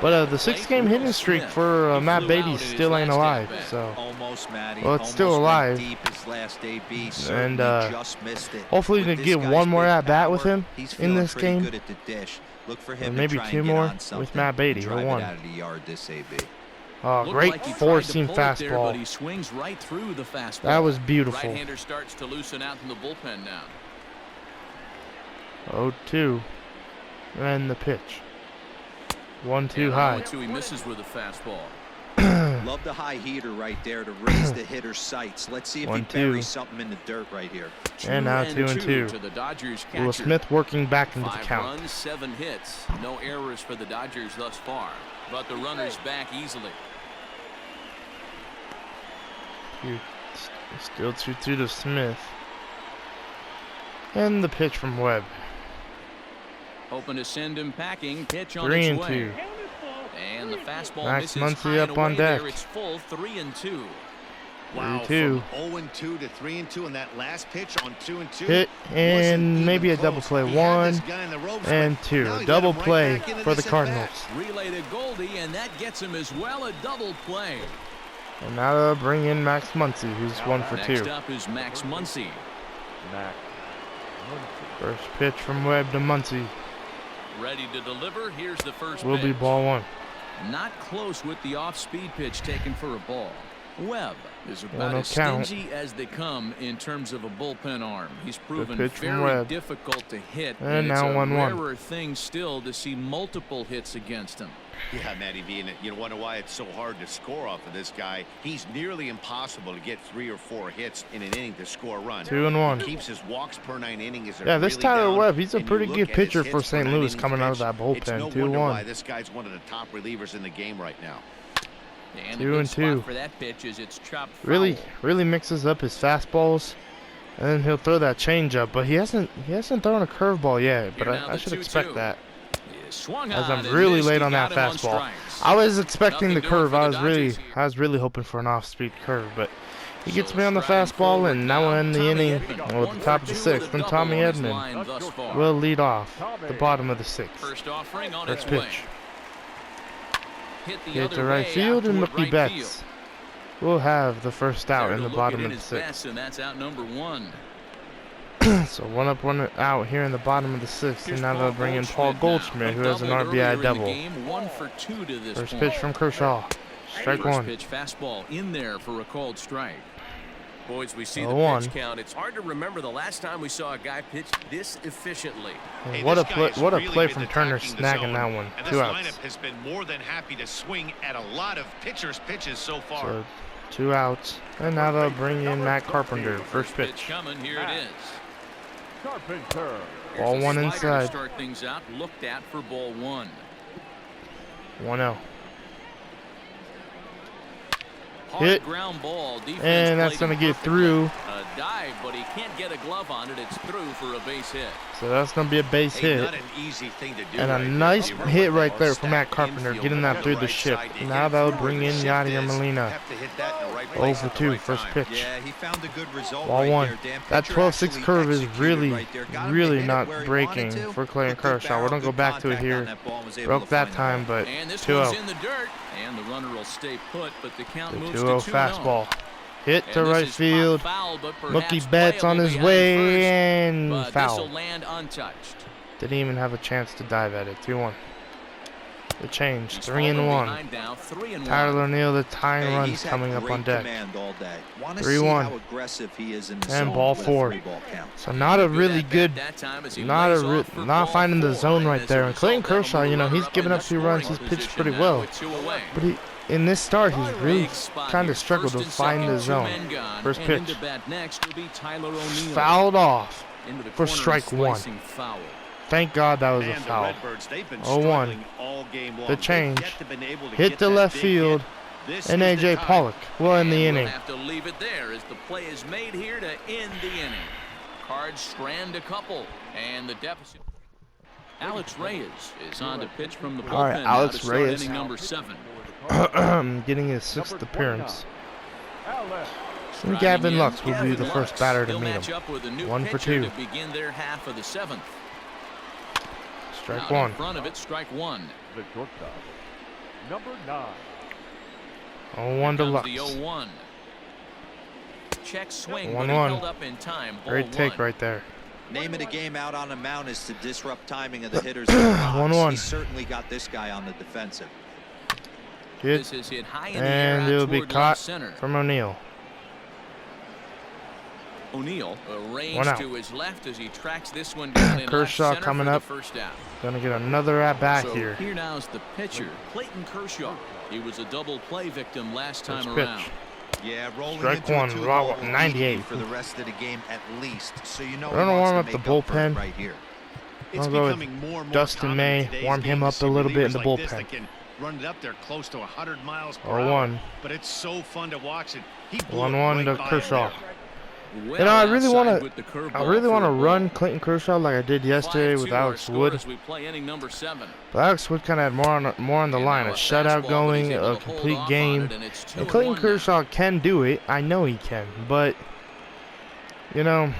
S2: But the 6-game hitting streak for Matt Bettis still ain't alive. So
S3: Almost, Matty.
S2: well, it's still
S3: Almost went
S2: alive.
S3: Deep his last AB.
S2: And
S3: Certainly just missed it.
S2: hopefully we
S3: With
S2: can
S3: this
S2: get
S3: guy's
S2: one more
S3: big
S2: at bat with
S3: power,
S2: him
S3: he's
S2: in
S3: feeling
S2: this
S3: pretty
S2: game.
S3: good at the dish. Look for
S2: Or
S3: him
S2: maybe
S3: to try
S2: 2
S3: and get
S2: more
S3: on
S2: with
S3: something
S2: Matt
S3: and
S2: Bettis.
S3: drive it
S2: 0-1.
S3: out of the yard this AB.
S2: Oh,
S1: Looked
S2: great
S1: like he tried to
S2: four-seam
S1: pull it there, but
S2: fastball.
S1: he swings right through the fastball.
S2: That was beautiful.
S1: Right-hander starts to loosen out in the bullpen now.
S2: 0-2. And the pitch. 1-2
S1: And
S2: high.
S1: 0-2, he misses with a fastball.
S3: Love the high heater right there to raise the hitter's sights. Let's see if he
S2: 1-2.
S3: buries something in the dirt right here.
S2: And now
S1: 2-2
S2: 2-2.
S1: to the Dodgers catcher.
S2: Will Smith working back into the
S1: 5
S2: count.
S1: runs, 7 hits. No errors for the Dodgers thus far. But the runner's back easily.
S2: Still 2-2 to Smith. And the pitch from Webb.
S1: Hoping to send him packing. Pitch on its way.
S2: 3-2.
S1: And the fastball
S2: Max
S1: misses
S2: Muncy
S1: high and
S2: up on
S1: away
S2: deck.
S1: there. It's full 3-2.
S5: Wow,
S2: 3-2.
S5: from 0-2 to 3-2 in that last pitch on 2-2.
S2: Hit and maybe a double play. 1 and 2. A double play for the Cardinals.
S1: Relay to Goldie, and that gets him as well, a double play.
S2: And now they'll bring in Max Muncy, who's 1 for 2.
S1: Next up is Max Muncy.
S2: First pitch from Webb to Muncy.
S1: Ready to deliver. Here's the first
S2: Will
S1: pitch.
S2: be ball 1.
S1: Not close with the off-speed pitch taken for a ball. Webb is about
S2: 1-0
S1: as
S2: count.
S1: stingy as they come in terms of a bullpen arm. He's proven
S2: pitch from
S1: very
S2: Webb.
S1: difficult to hit,
S2: And
S1: it's
S2: now
S1: a
S2: 1-1.
S1: rarer thing still to see multiple hits against him.
S5: Yeah, Matty V, and you wonder why it's so hard to score off of this guy. He's nearly impossible to get 3 or 4 hits in an inning to score a run.
S2: 2-1.
S5: He keeps his walks per 9 innings.
S2: Yeah, this
S5: really
S2: Tyler
S5: down,
S2: Webb, he's a
S5: and you
S2: pretty
S5: look
S2: good
S5: at his
S2: pitcher for
S5: hits per
S2: St.
S5: 9
S2: Louis
S5: innings
S2: coming out of
S5: pitched.
S2: that bullpen.
S5: It's no
S2: 2-1.
S5: wonder why this guy's one of the top relievers in the game right now.
S1: And
S2: 2
S1: the
S2: and
S1: good
S2: 2.
S1: spot for that pitch is it's chopped
S2: Really
S1: foul.
S2: mixes up his fastballs, and then he'll throw that changeup. But he hasn't thrown a curveball yet. But
S1: Here now
S2: I
S1: the
S2: should
S1: 2-2.
S2: expect that,
S1: He swung
S2: as
S1: on
S2: I'm
S1: and
S2: really
S1: missed.
S2: late
S1: He
S2: on that
S1: got him on
S2: fastball.
S1: strikes.
S2: I was expecting the
S1: Nothing doing
S2: curve.
S1: for
S2: I
S1: the
S2: was
S1: Dodgers
S2: really
S1: here.
S2: hoping for an off-speed curve, but he
S1: So
S2: gets me on the
S1: striding
S2: fastball,
S1: forward
S2: and now we're in the
S1: Tommy
S2: inning
S1: Edman,
S2: with
S1: 1
S2: the
S1: for
S2: top of the
S1: 2 with
S2: 6th.
S1: a
S2: And
S1: double
S2: Tommy
S1: on his
S2: Edman
S1: line thus far.
S2: will lead off the bottom of the 6th.
S1: First offering on
S2: First
S1: its way.
S2: pitch.
S1: Hit the
S2: Hit
S1: other
S2: to right
S1: way
S2: field,
S1: out
S2: and
S1: toward
S2: Mookie
S1: right
S2: Betts
S1: field.
S2: will have the first out
S1: There
S2: in
S1: to
S2: the
S1: look
S2: bottom
S1: it
S2: of
S1: in
S2: the
S1: his
S2: 6th.
S1: best, and that's out number 1.
S2: So 1 up, 1 out here in the bottom of the 6th,
S1: Here's
S2: and now
S1: Paul
S2: they'll bring in Paul Goldschmidt, who has an
S1: Doubled earlier
S2: RBI
S1: in the
S2: double.
S1: game, 1 for 2 to this
S2: First
S1: point.
S2: pitch from Kershaw. Strike
S1: First
S2: 1.
S1: pitch fastball in there for a called strike.
S6: Boys, we see the
S2: 0-1.
S6: pitch count. It's hard to remember the last time we saw a guy pitch this efficiently.
S2: And
S5: Hey,
S2: what a
S5: this guy
S2: play!
S5: has
S2: What a
S5: really
S2: play
S5: been
S2: from Turner,
S5: attacking the
S2: snagging
S5: zone,
S2: that one.
S5: And
S2: 2
S5: this
S2: outs.
S5: lineup has been more than happy to swing at a lot of pitchers' pitches so far.
S2: So 2 outs, and now they'll bring in Matt Carpenter. First pitch.
S1: coming. Here it is.
S7: Carpenter.
S2: Ball
S1: Here's a
S2: 1
S1: slider to
S2: inside.
S1: start things out. Looked at for ball 1.
S2: 1-0.
S1: Hard
S2: Hit.
S1: ground ball. Defense
S2: And that's
S1: played
S2: going to get
S1: perfectly.
S2: through.
S1: A dive, but he can't get a glove on it. It's through for a base hit.
S2: So that's going to be a base
S5: Hey,
S2: hit.
S5: not an easy thing to do
S2: And a
S5: right
S2: nice
S5: there.
S2: hit right there from Matt Carpenter, getting that through the ship. Now they'll bring in Yadier Molina.
S5: Have to hit that in the right
S2: 0
S5: place
S2: for
S5: at the
S2: 2,
S5: right
S2: first
S5: time.
S2: pitch.
S3: Yeah, he found a good result
S2: Ball
S3: right
S2: 1.
S3: there, Dan.
S2: That
S3: Pitcher
S2: 12-6
S3: actually
S2: curve is
S3: executed
S2: really,
S3: right there. Got him to
S2: really
S3: hit it
S2: not
S3: where he
S2: breaking
S3: wanted to.
S2: for Clayton
S3: Put good
S2: Kershaw.
S3: barrel,
S2: We're going to go
S3: good
S2: back to it
S3: contact
S2: here.
S3: on that ball and was able
S2: Broke
S3: to
S2: that
S3: find
S2: time, but
S1: And this
S2: 2-0.
S1: one's in the dirt. And the runner will stay put, but the count
S2: The
S1: moves
S2: 2-0
S1: to 2-0.
S2: fastball. Hit
S1: And
S2: to
S1: this
S2: right
S1: is pop
S2: field.
S1: foul, but
S2: Mookie
S1: perhaps
S2: Betts on
S1: playable
S2: his
S1: behind
S2: way
S1: first,
S2: and
S1: but
S2: foul.
S1: this'll land untouched.
S2: Didn't even have a chance to dive at it. 2-1. The change, 3-1. Tyler O'Neill, the tying runs coming up on deck. 3-1. And ball 4. So not a really good, not finding the zone right there. And Clayton Kershaw, you know, he's given up 2 runs. He's pitched pretty well. But in this start, he's really kind of struggled to find the zone. First pitch. Fouled off for strike 1. Thank God that was a foul. 0-1. The change. Hit the left field. And A.J. Pollock will end the inning.
S1: Have to leave it there as the play is made here to end the inning. Cards strand a couple, and the deficit. Alex Reyes is on to pitch from the bullpen.
S2: All right, Alex Reyes.
S1: Inning number 7.
S2: Getting his 6th appearance. And Gavin Lux will be the first batter to meet him. 1 for 2.
S1: Begin their half of the 7th.
S2: Strike 1.
S1: In front of it, strike 1.
S7: The shortstop, number 9.
S2: 0-1 to Lux.
S1: The 0-1. Check swing,
S2: 1-1.
S1: held up in time.
S2: Great take right there.
S3: Name of the game out on the mound is to disrupt timing of the hitters. 1-1. He certainly got this guy on the defensive.
S2: Good.
S1: This is hit high in the
S2: And
S1: air
S2: it will be caught
S1: center.
S2: from O'Neill.
S1: O'Neill
S2: One
S1: arranged
S2: out.
S1: to his left as he tracks this one down in
S2: Kershaw
S1: left center
S2: coming
S1: for
S2: up.
S1: the first out.
S2: Gonna get another at bat
S1: So
S2: here.
S1: Here now is the pitcher, Clayton Kershaw. He was a double play victim last time
S2: First
S1: around.
S2: pitch.
S5: Yeah, rolling
S2: Strike
S5: into
S2: 1,
S5: a 2-0
S2: raw,
S5: lead
S2: 98.
S3: For the rest of the game at least. So you know
S2: We're gonna
S3: he wants
S2: warm
S3: to
S2: up the
S3: make up for it
S2: bullpen.
S3: right here.
S5: It's
S2: I'll go with
S5: becoming more and more
S2: Dustin
S5: common
S2: May,
S5: in today's
S2: warm
S5: game
S2: him
S5: to
S2: up
S5: see
S2: a little bit in
S5: relievers
S2: the
S5: like this
S2: bullpen.
S5: that can run it up there close to 100 miles per
S2: 0-1.
S5: hour. But it's so fun to watch it. He blew
S2: 1-1
S5: it
S2: to
S5: right by him
S2: Kershaw.
S5: there.
S1: Well
S2: You know, I really want
S1: outside with the
S2: to.
S1: curveball
S2: I really want
S1: for
S2: to
S1: a ball.
S2: run Clayton Kershaw like I did yesterday with
S1: 5-2 our
S2: Alex
S1: score
S2: Wood.
S1: as we play inning number 7.
S2: But Alex Wood kind of had more on the
S1: And
S2: line.
S1: now
S2: A
S1: a
S2: shutout
S1: fastball,
S2: going,
S1: but he's able
S2: a
S1: to hold
S2: complete
S1: off on
S2: game.
S1: it, and it's
S2: And
S1: 2-1
S2: Clayton
S1: now.
S2: Kershaw can do it. I know he can. But, you know,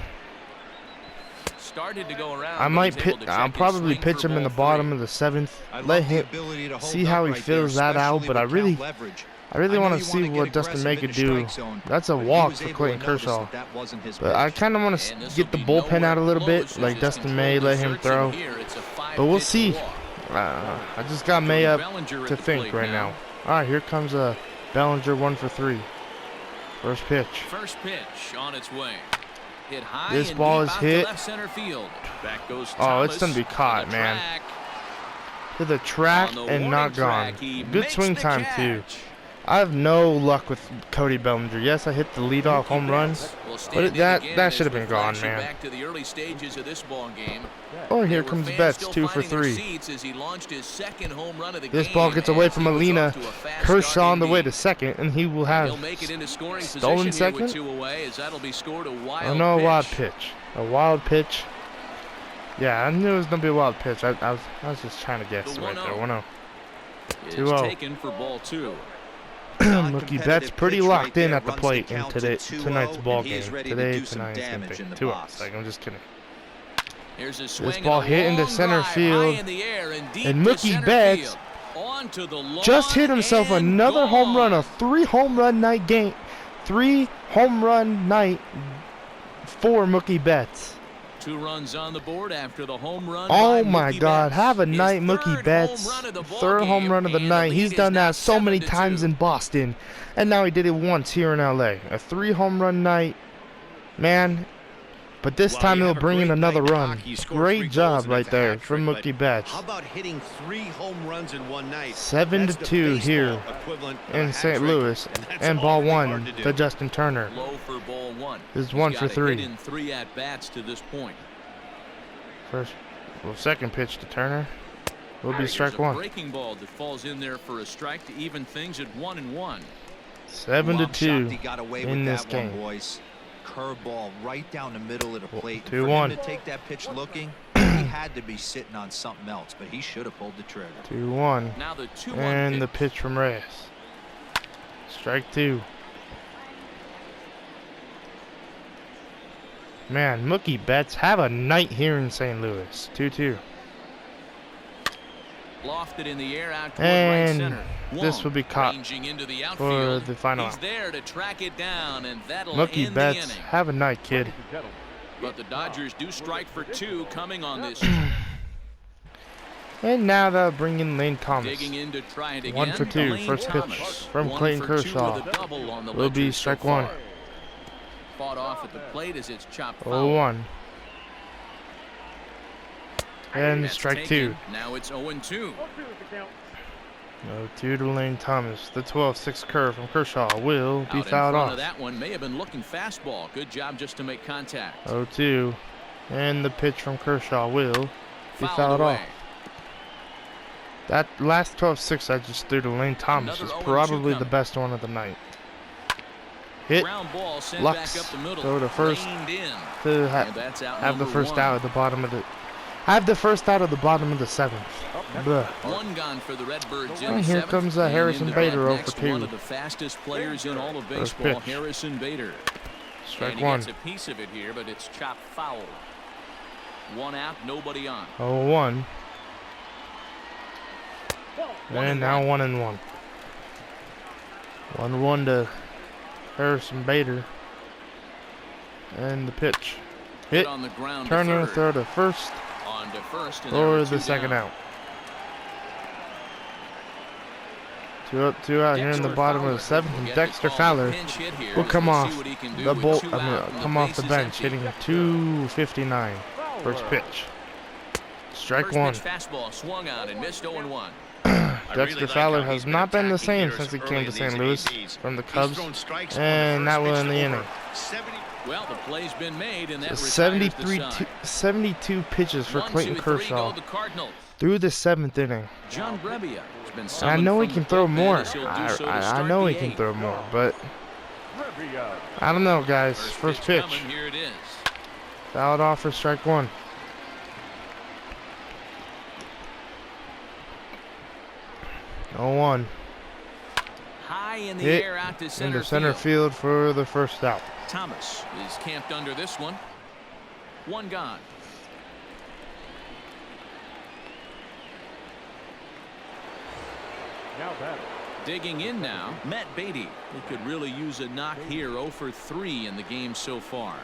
S1: Started to go around,
S2: I
S1: but
S2: might
S1: he's able
S2: pitch.
S1: to
S2: I'll
S1: check
S2: probably
S1: and swing
S2: pitch
S1: for
S2: him in the
S1: ball
S2: bottom
S1: 3.
S2: of the 7th.
S3: I
S2: Let
S3: love the
S2: him
S3: ability to hold
S2: see
S3: up
S2: how he
S3: right
S2: fills
S3: there,
S2: that out.
S3: especially
S2: But I
S3: with
S2: really
S3: count leverage.
S2: want to
S3: you
S2: see
S3: wanna
S2: what
S3: get
S2: Dustin
S3: aggressive
S2: May
S3: in
S2: could
S3: the
S2: do.
S3: strike zone,
S2: That's a
S3: but he
S2: walk
S3: was
S2: for
S3: able
S2: Clayton
S3: to notice
S2: Kershaw.
S3: that wasn't his
S2: But I
S3: pitch.
S2: kind of want to
S1: And this
S2: get the
S1: will be
S2: bullpen
S1: nowhere
S2: out a little bit,
S1: close
S2: like
S1: as
S2: Dustin
S1: controlled
S2: May, let him
S1: searching
S2: throw.
S1: here. It's a 5-pitch
S2: But we'll see.
S1: walk.
S2: I just got May up
S1: Bellinger at
S2: to
S1: the
S2: think
S1: plate
S2: right now. All right, here comes a Bellinger 1 for 3. First pitch.
S1: First pitch on its way. Hit high
S2: This
S1: and
S2: ball
S1: deep
S2: is
S1: out to
S2: hit.
S1: left center field. Back goes
S2: Oh, it's
S1: Thomas
S2: gonna be
S1: to
S2: caught,
S1: the
S2: man.
S1: track.
S2: To the track
S1: On the
S2: and not
S1: warning
S2: gone.
S1: track, he
S2: Good
S1: makes
S2: swing
S1: the
S2: time
S1: catch.
S2: too. I have no luck with Cody Bellinger. Yes, I hit the leadoff home run.
S1: Will stand
S2: But
S1: in
S2: that
S1: again
S2: that
S1: as
S2: should have
S1: we
S2: been gone,
S1: flash you
S2: man.
S1: Back to the early stages of this ball game.
S2: Oh, here
S1: There were
S2: comes
S1: fans
S2: Betts,
S1: still
S2: 2 for
S1: finding their
S2: 3.
S1: seats as he launched his second home run of the
S2: This
S1: game,
S2: ball gets away
S1: and
S2: from
S1: he was
S2: Molina.
S1: off to a fast
S2: Kershaw
S1: start
S2: on the way to
S1: indeed.
S2: second, and he will have
S1: He'll make it into scoring
S2: stolen
S1: position here with
S2: second.
S1: 2 away, as that'll be scored a wild
S2: Oh no, a
S1: pitch.
S2: wild pitch. A wild pitch. Yeah, I knew it was gonna be a wild pitch. I was just trying to guess
S1: The
S2: right there.
S1: 1-0.
S2: 1-0.
S1: Is
S2: 2-0.
S1: taken for ball 2.
S2: Mookie Betts pretty
S3: pitch
S2: locked
S3: right
S2: in
S3: there,
S2: at the
S3: runs
S2: play
S3: the
S2: in
S3: count to 2-0,
S2: tonight's ball
S3: and he is
S2: game.
S3: ready to
S2: Today,
S3: do some
S2: tonight, same
S3: damage
S2: thing.
S3: in the
S2: 2
S3: box.
S2: outs. Like, I'm just kidding.
S1: Here's a swing
S2: ball
S1: and a
S2: hit into
S1: long
S2: center
S1: drive,
S2: field.
S1: high in the air and deep
S2: And
S1: to
S2: Mookie
S1: center
S2: Betts
S1: field. Onto the lawn
S2: Just hit himself
S1: and
S2: another home run,
S1: gone.
S2: a 3 home run night game. 3 home run night for Mookie Betts.
S1: 2 runs on the board after the home run.
S2: Oh
S1: by
S2: my
S1: Mookie
S2: God,
S1: Betts.
S2: have a
S1: His
S2: night, Mookie
S1: third
S2: Betts.
S1: home run of the ball
S2: Third home
S1: game,
S2: run of the
S1: and
S2: night.
S1: lead
S2: He's
S1: is
S2: done
S1: now
S2: that so many
S1: 7-2.
S2: times in Boston, and now he did it once here in LA. A 3 home run night, man. But this
S5: Well,
S2: time
S5: you
S2: he'll
S5: have a
S2: bring in
S5: great
S2: another
S5: night in
S2: run.
S5: hockey. You scored 3
S2: Great
S5: goals
S2: job
S5: and
S2: right
S5: it's a
S2: there
S5: hat
S2: from
S5: trick,
S2: Mookie
S5: but
S2: Betts.
S5: How about hitting 3 home runs in one night?
S2: 7-2 here in St. Louis, and ball 1 to Justin Turner.
S1: Low for ball 1.
S2: This is
S1: He's
S2: 1
S1: got
S2: for
S1: a hit
S2: 3.
S1: in 3 at-bats to this point.
S2: Second pitch to Turner will be
S1: There's
S2: strike
S1: a
S2: 1.
S1: breaking ball that falls in there for a strike to even things at 1-1.
S2: 7-2
S3: got away
S2: in
S3: with
S2: this
S3: that
S2: game.
S3: one, boys. Curveball right down the middle of the plate.
S2: 2-1.
S3: For him to take that pitch looking, he had to be sitting on something else, but he should have pulled the trigger.
S2: 2-1.
S1: Now the 2-1
S2: And the
S1: pitch.
S2: pitch from Reyes. Strike 2. Man, Mookie Betts, have a night here in St. Louis. 2-2.
S1: Lofted in the air out toward right
S2: And
S1: center.
S2: this will be caught
S1: Ranging into the
S2: for
S1: outfield.
S2: the final
S1: He's
S2: out.
S1: there to track it down, and that'll
S2: Mookie
S1: end
S2: Betts,
S1: the inning.
S2: have a night, kid.
S1: But the Dodgers do strike for 2 coming on this.
S2: And now they'll bring in Lane Thomas.
S1: Digging in to try it again.
S2: 1 for 2.
S1: Lane
S2: First
S1: Thomas.
S2: pitch from
S1: 1
S2: Clayton
S1: for 2
S2: Kershaw.
S1: with a double on the
S2: Will be
S1: ledger so
S2: strike
S1: far.
S2: 1.
S1: Fought off at the plate as it's chopped foul.
S2: 0-1. And
S1: That's
S2: strike
S1: taken.
S2: 2.
S1: Now it's 0-2.
S2: 0-2 to Lane Thomas. The 12-6 curve from Kershaw will be
S1: Out in
S2: fouled
S1: front
S2: off.
S1: of that one may have been looking fastball. Good job just to make contact.
S2: 0-2. And the pitch from Kershaw will be fouled
S1: away.
S2: off. That last 12-6 I just threw to Lane Thomas
S1: Another
S2: is
S1: 0-2
S2: probably the
S1: coming.
S2: best one of the night. Hit.
S1: Ground ball sent
S2: Lux.
S1: back up the middle.
S2: Throw to first
S1: Reined in.
S2: to
S1: And that's out
S2: have the
S1: number
S2: first
S1: 1.
S2: out at the bottom of the. Have the first out of the bottom of the 7th. Bleh.
S1: 1 gone for the Redbirds in
S2: And
S1: the
S2: here
S1: 7th.
S2: comes
S1: And
S2: Harrison
S1: into
S2: Bader
S1: bat
S2: over
S1: next,
S2: 2.
S1: One of the fastest players in all of
S2: First
S1: baseball,
S2: pitch.
S1: Harrison Bader.
S2: Strike
S1: and he
S2: 1.
S1: gets a piece of it here, but it's chopped foul. 1 out, nobody on.
S2: 0-1. And now 1-1. 1-1 to Harrison Bader. And the pitch. Hit.
S1: On the ground
S2: Turner
S1: to
S2: throw
S1: third.
S2: to first.
S1: On to first. And
S2: Or
S1: there are
S2: the
S1: 2
S2: second
S1: down.
S2: out. 2 up, 2 out here in the bottom of the 7th.
S1: Will
S2: And
S1: get
S2: Dexter
S1: the call.
S2: Fowler
S1: Pinch hit here
S2: will
S1: as
S2: come
S1: we'll
S2: off
S1: see what he can do
S2: the
S1: with
S2: bolt.
S1: 2 out and
S2: Come
S1: the
S2: off the
S1: base is
S2: bench,
S1: empty.
S2: hitting 259. First pitch. Strike
S1: First
S2: 1.
S1: pitch fastball swung on and missed 0-1.
S2: Dexter Fowler has not been the same since he came to St. Louis from the Cubs, and that was in the inning.
S1: Well, the play's been made, and that
S2: So
S1: retires the side.
S2: 72 pitches for
S1: 1,
S2: Clayton
S1: 2, 3
S2: Kershaw
S1: go the Cardinals.
S2: through the 7th inning.
S1: John Brebbia has been
S2: And I
S1: summoned
S2: know he
S1: from
S2: can
S1: the
S2: throw
S1: bullpen
S2: more.
S1: as he'll do so to
S2: I
S1: start
S2: know
S1: the
S2: he can
S1: 8th.
S2: throw more, but I don't know, guys. First pitch.
S1: coming, here it is.
S2: Fouled off for strike 1. Oh, 1.
S1: High in the
S2: Hit
S1: air out to
S2: into center field for the first out.
S1: Thomas is camped under this one. 1 gone.
S7: Now that.
S1: Digging in now, Matt Bettis. He could really use a knock here. 0 for 3 in the game so far.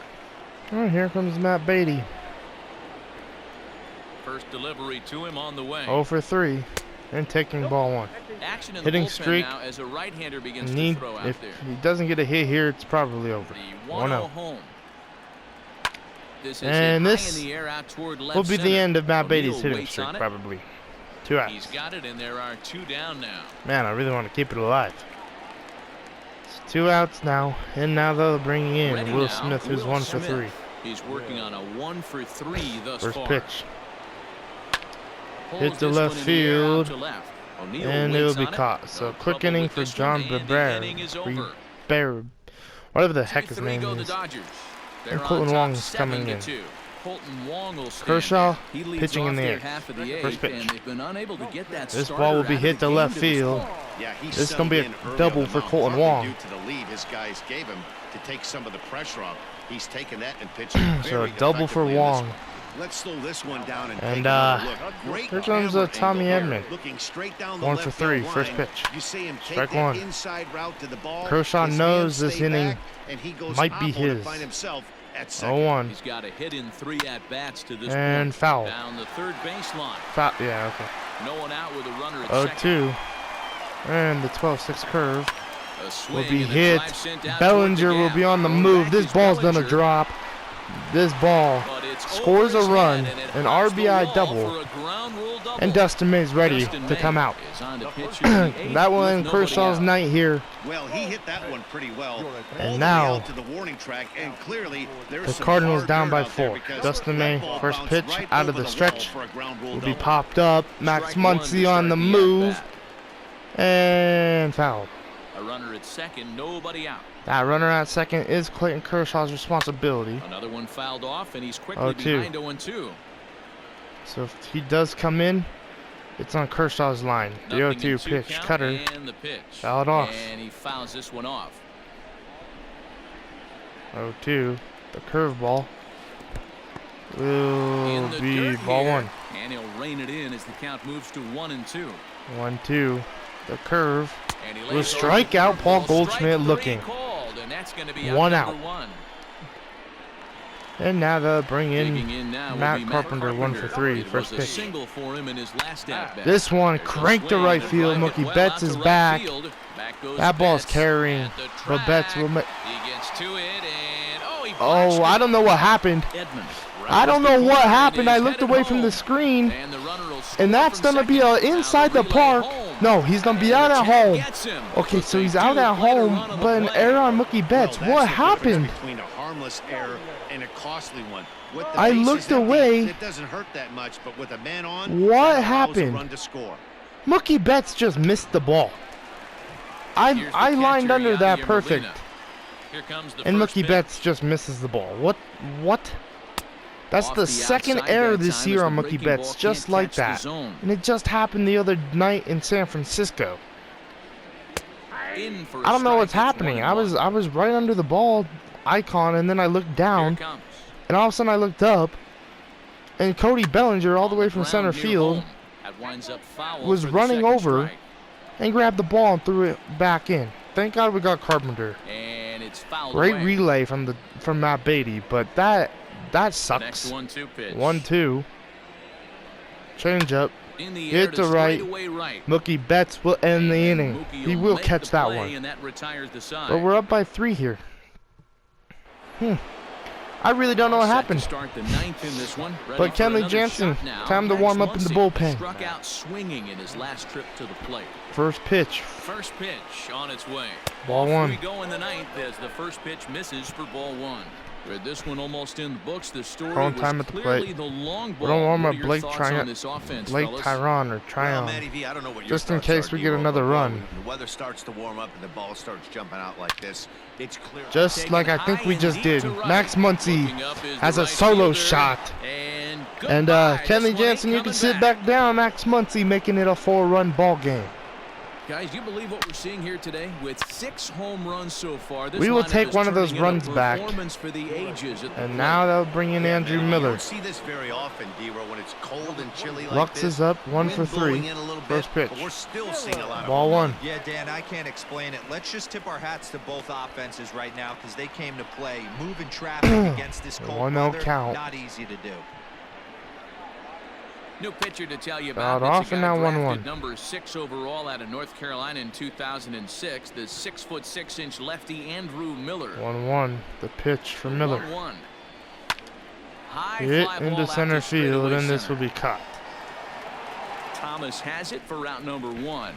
S2: Oh, here comes Matt Bettis.
S1: First delivery to him on the way.
S2: 0 for 3 and taking ball 1.
S1: Action in
S2: Hitting
S1: the bullpen
S2: streak.
S1: now as a right-hander begins
S2: Need,
S1: to throw out
S2: if
S1: there.
S2: he doesn't get a hit here, it's probably over.
S1: The
S2: 1-0.
S1: 1-0 home. This is
S2: And
S1: hit
S2: this
S1: high in the air out toward left
S2: will be the
S1: center.
S2: end of Matt
S1: O'Neill
S2: Bettis' hitting
S1: waits
S2: streak,
S1: on it.
S2: probably. 2 outs.
S1: He's got it, and there are 2 down now.
S2: Man, I really want to keep it alive. It's 2 outs now, and now they'll bring in
S1: Ready
S2: Will
S1: now,
S2: Smith, who's
S1: Will
S2: 1 for
S1: Smith.
S2: 3.
S1: He's working on a 1 for 3 thus
S2: First
S1: far.
S2: pitch.
S1: Pulls
S2: Hit to
S1: this
S2: left
S1: one in the air out
S2: field,
S1: to left. O'Neill
S2: and
S1: waits
S2: it'll be
S1: on it.
S2: caught. So
S1: No
S2: quick
S1: trouble
S2: inning
S1: with
S2: for
S1: this
S2: John
S1: one, and the inning is over.
S2: Whatever the heck his
S1: 2-3
S2: name
S1: go the
S2: is.
S1: Dodgers.
S2: And
S1: They're
S2: Colton
S1: on top
S2: Wong's coming
S1: 7-2. Colton Wong will stand
S2: Kershaw
S1: there. He leads
S2: pitching
S1: off
S2: in the
S1: their
S2: air.
S1: half of the
S2: First
S1: 8th,
S2: pitch.
S1: and they've been unable to get that
S2: This
S1: starter
S2: ball will
S1: out
S2: be
S1: of
S2: hit
S1: the
S2: to
S1: game
S2: left
S1: to this
S2: field.
S1: point.
S5: Yeah, he
S2: This is gonna be a
S5: settled in early
S2: double
S5: on the
S2: for
S5: mound,
S2: Colton
S5: partly
S2: Wong.
S5: due to the lead his guys gave him to take some of the pressure off. He's taken that and pitched
S2: So a
S5: very
S2: double for
S5: effectively in this
S2: Wong.
S5: one. Let's slow this one down and
S2: And,
S5: take another look. Great
S2: here comes,
S5: camera
S2: Tommy
S5: angle here.
S2: Edman.
S5: Looking straight down the
S2: 1
S5: left
S2: for 3,
S5: field
S2: first
S5: line.
S2: pitch.
S5: You see him take
S2: Strike
S5: that
S2: 1.
S5: inside route to the ball.
S2: Kershaw
S5: His
S2: knows
S5: hands
S2: this
S5: stay
S2: inning
S5: back, and he goes
S2: might be
S5: oppo to
S2: his.
S5: find himself at second.
S2: 0-1.
S1: He's got a hit in 3 at-bats to this
S2: And
S1: point.
S2: foul.
S1: Down the third baseline.
S2: Yeah, okay.
S1: No one out with a runner at second.
S2: 0-2. And the 12-6 curve
S1: A swing
S2: will be
S1: and a
S2: hit.
S1: drive sent out
S2: Bellinger
S1: toward the
S2: will
S1: gap.
S2: be on the
S1: Going
S2: move.
S1: back
S2: This
S1: is
S2: ball's gonna
S1: Bellinger,
S2: drop. This ball
S1: but it's
S2: scores
S1: over
S2: a
S1: his
S2: run,
S1: head, and it
S2: an
S1: hugs the
S2: RBI
S1: wall
S2: double,
S1: for a ground rule double.
S2: and Dustin May's ready
S1: Dustin
S2: to
S1: May
S2: come out.
S1: is on to pitch in the 8th
S2: That will
S1: with
S2: end
S1: nobody
S2: Kershaw's
S1: out.
S2: night here.
S5: Well, he hit that one pretty well.
S2: And
S5: All the
S2: now,
S5: way out to the warning track, and clearly there's
S2: the
S5: some
S2: Cardinals
S5: hard
S2: down
S5: dirt
S2: by
S5: out there
S2: 4.
S5: because
S2: Dustin
S5: that
S2: May,
S5: ball
S2: first
S5: bounced
S2: pitch
S5: right
S2: out of
S5: over
S2: the
S5: wall
S2: stretch,
S5: for a ground rule
S2: will be
S5: double.
S2: popped up. Max
S1: Strike 1 to
S2: Muncy
S1: start
S2: on the
S1: the
S2: move,
S1: at-bat.
S2: and foul.
S1: A runner at second, nobody out.
S2: That runner at second is Clayton Kershaw's responsibility.
S1: Another one fouled off, and he's quickly
S2: 0-2.
S1: behind 0-2.
S2: So if he does come in, it's on Kershaw's line. The
S1: Nothing
S2: 0-2
S1: in 2
S2: pitch,
S1: count,
S2: cutter,
S1: and the pitch.
S2: fouled off.
S1: And he fouls this one off.
S2: 0-2. The curveball will
S1: In the
S2: be
S1: dirt
S2: ball
S1: here,
S2: 1.
S1: and he'll rein it in as the count moves to 1-2.
S2: 1-2. The curve
S1: And he
S2: will
S1: lays
S2: strike
S1: over
S2: out
S1: the
S2: Paul
S1: curveball.
S2: Goldschmidt
S1: Strike 3
S2: looking.
S1: called, and that's going to be
S2: One
S1: number
S2: out.
S1: 1.
S2: And now they'll bring in Matt Carpenter, 1 for 3, first pitch. This one cranked to right field. Mookie Betts is back. That ball's carrying, but Betts will make. Oh, I don't know what happened. I don't know what happened. I looked away from the screen, and that's gonna be inside the park. No, he's gonna be out at home. Okay, so he's out at home, but an error on Mookie Betts. What happened?
S5: And a costly one.
S2: I looked away.
S5: It doesn't hurt that much, but with a man on,
S2: what happened?
S5: Run to score.
S2: Mookie Betts just missed the ball. I lined under that perfect. And Mookie Betts just misses the ball. What? That's the second error this year on Mookie Betts, just like that. And it just happened the other night in San Francisco. I don't know what's happening. I was right under the ball icon, and then I looked down, and all of a sudden I looked up, and Cody Bellinger, all the way from center field, was running over and grabbed the ball and threw it back in. Thank God we got Carpenter. Great relay from Matt Beatty, but that sucks. 1-2. Change up. Hit to right. Mookie Betts will end the inning. He will catch that one. But we're up by 3 here. I really don't know what happened. But Kenley Jansen, time to warm up in the bullpen.
S1: Struck out swinging in his last trip to the plate.
S2: First pitch.
S1: First pitch on its way.
S2: Ball 1.
S1: We go in the 9th as the first pitch misses for ball 1. With this one almost in the books, the story was clearly the long ball.
S2: We don't want my Blake Tyron or Tryon. Just in case we get another run.
S5: The weather starts to warm up and the ball starts jumping out like this. It's clear.
S2: Just like I think we just did. Max Muncy has a solo shot. And Kenley Jansen, you can sit back down. Max Muncy making it a 4-run ball game.
S1: Guys, you believe what we're seeing here today? With 6 home runs so far,
S2: we will take one of those runs back.
S1: For the ages
S2: and now they'll bring in Andrew Miller.
S5: You don't see this very often, D-Row, when it's cold and chilly like
S2: Lux
S5: this.
S2: Is up, 1 for 3. First pitch.
S5: We're still seeing a lot of
S2: ball 1.
S3: Yeah, Dan, I can't explain it. Let's just tip our hats to both offenses right now because they came to play. Moving traffic against this cold
S2: 1-0
S3: weather,
S2: count.
S3: not easy to do.
S1: New pitcher to tell you about.
S2: Off and now 1-1.
S1: Number 6 overall out of North Carolina in 2006. The 6'6" lefty Andrew Miller.
S2: 1-1. The pitch for Miller.
S1: 1-1.
S2: Hit into center field, and this will be caught.
S1: Thomas has it for route number 1.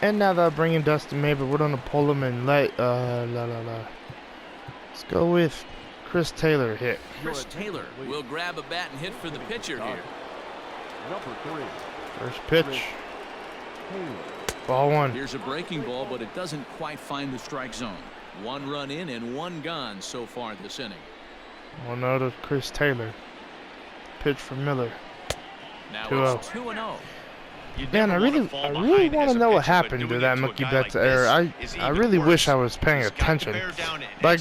S2: And now they'll bring in Dustin May, but we're gonna pull him and let Let's go with Chris Taylor hit.
S1: Chris Taylor will grab a bat and hit for the pitcher here.
S7: Number 3.
S2: First pitch. Ball 1.
S1: Here's a breaking ball, but it doesn't quite find the strike zone. 1 run in and 1 gone so far this inning.
S2: 1-0 to Chris Taylor. Pitch for Miller.
S1: Now
S2: 2-0.
S1: It's 2-0.
S2: Man, I really want to know what happened to that Mookie Betts error. I really wish I was paying attention. Like,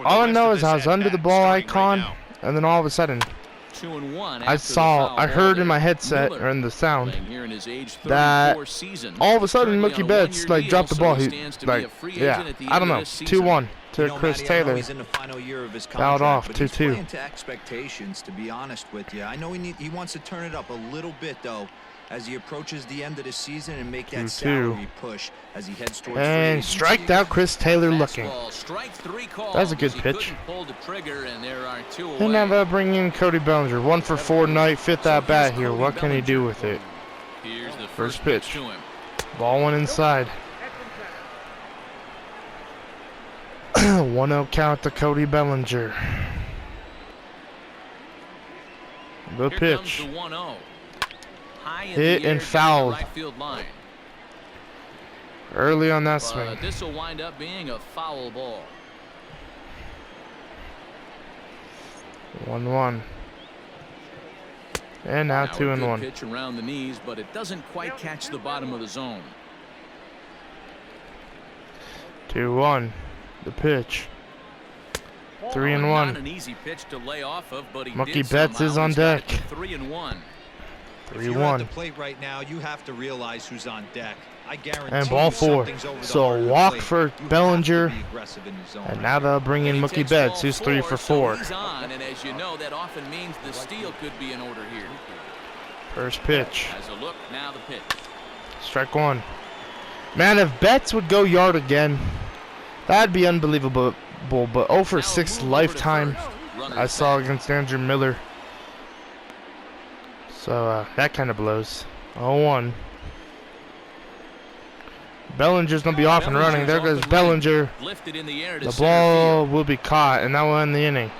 S2: all I know is I was under the ball icon, and then all of a sudden, I heard in my headset or in the sound that all of a sudden Mookie Betts like dropped the ball. I don't know. 2-1 to Chris Taylor. Fouled off 2-2.
S3: Expectations, to be honest with you. I know he wants to turn it up a little bit though, as he approaches the end of the season and make that salary push as he heads towards
S2: and striked out Chris Taylor looking. That's a good pitch. And now they'll bring in Cody Bellinger. 1 for 4 night, 5th at bat here. What can he do with it? First pitch. Ball 1 inside. 1-0 count to Cody Bellinger. The pitch. Hit and fouled. Early on that swing.
S1: This will wind up being a foul ball.
S2: 1-1. And now 2-1.
S1: Pitch around the knees, but it doesn't quite catch the bottom of the zone.
S2: 2-1. The pitch. 3-1.
S1: Not an easy pitch to lay off of, but he
S2: Mookie Betts is on deck.
S1: 3-1.
S3: If you're at the
S2: 3-1.
S3: plate right now, you have to realize who's on deck. I guarantee
S2: And ball
S3: you
S2: 4.
S3: something's over the
S2: So
S3: heart
S2: a
S3: of the
S2: walk
S3: plate.
S2: for
S3: You have to
S2: Bellinger.
S3: be aggressive in your zone
S2: And
S3: right
S2: now they'll bring in
S1: And he
S2: Mookie
S1: takes
S2: Betts,
S1: ball
S2: who's 3 for 4.
S1: So he's on, and as you know, that often means the steal could be in order here.
S2: First pitch.
S1: As a look, now the pitch.
S2: Strike 1. Man, if Betts would go yard again, that'd be unbelievable. But 0 for 6 lifetime I saw against Andrew Miller. So that kind of blows. 0-1. Bellinger's going to be off and running. There goes Bellinger. The ball will be caught, and that will end the inning.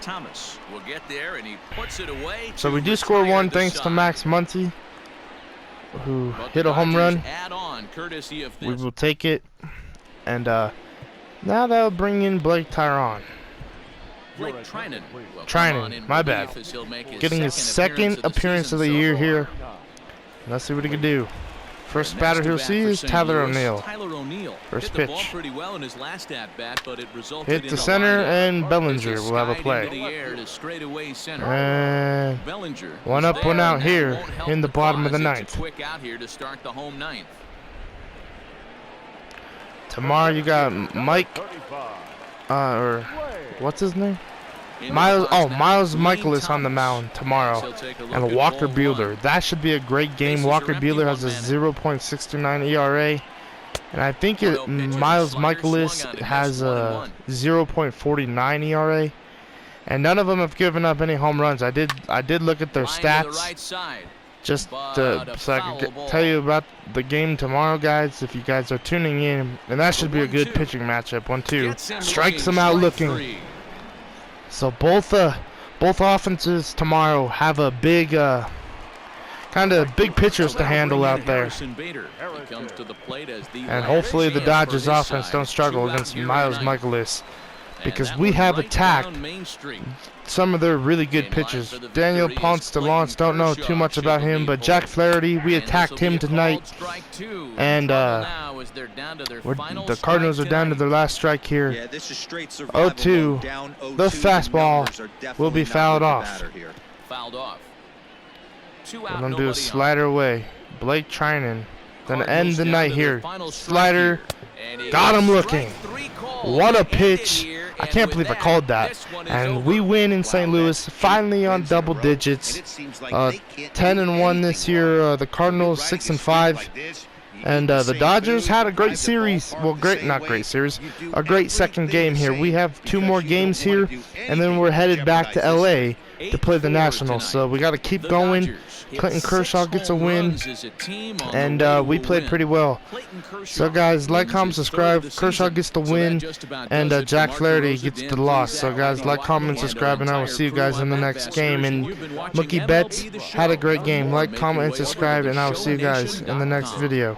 S1: Thomas will get there, and he puts it away.
S2: So we do score 1 thanks to Max Muncy, who hit a home run. We will take it. And now they'll bring in Blake Tyron. Trinan, my bad. Getting his second appearance of the year here. Let's see what he can do. First batter he'll see is Tyler O'Neill. First pitch. Hit the center, and Bellinger will have a play. And 1 up, 1 out here in the bottom of the 9th. Tomorrow you got Mike, or what's his name? Miles Michaelis on the mound tomorrow, and Walker Buehler. That should be a great game. Walker Buehler has a 0.629 ERA, and I think Miles Michaelis has a 0.49 ERA, and none of them have given up any home runs. I did look at their stats, just so I could tell you about the game tomorrow, guys, if you guys are tuning in, and that should be a good pitching matchup. 1-2, strikes them out looking. So both offenses tomorrow have a big, kind of big pitchers to handle out there. And hopefully the Dodgers offense don't struggle against Miles Michaelis, because we have attacked some of their really good pitchers. Daniel Ponce de Leon, don't know too much about him, but Jack Flaherty, we attacked him tonight. And the Cardinals are down to their last strike here. 0-2. The fastball will be fouled off. We're going to do a slider away. Blake Trinan going to end the night here. Slider. Got him looking. What a pitch. I can't believe I called that. And we win in St. Louis, finally on double digits. 10-1 this year. The Cardinals 6-5. And the Dodgers had a great series. Well, not great series. A great second game here. We have 2 more games here, and then we're headed back to LA to play the Nationals. So we got to keep going. Clayton Kershaw gets a win, and we played pretty well. So guys, like, comment, subscribe. Kershaw gets the win, and Jack Flaherty gets the loss. So guys, like, comment, subscribe, and I will see you guys in the next game. And Mookie Betts had a great game. Like, comment, and subscribe, and I will see you guys in the next video.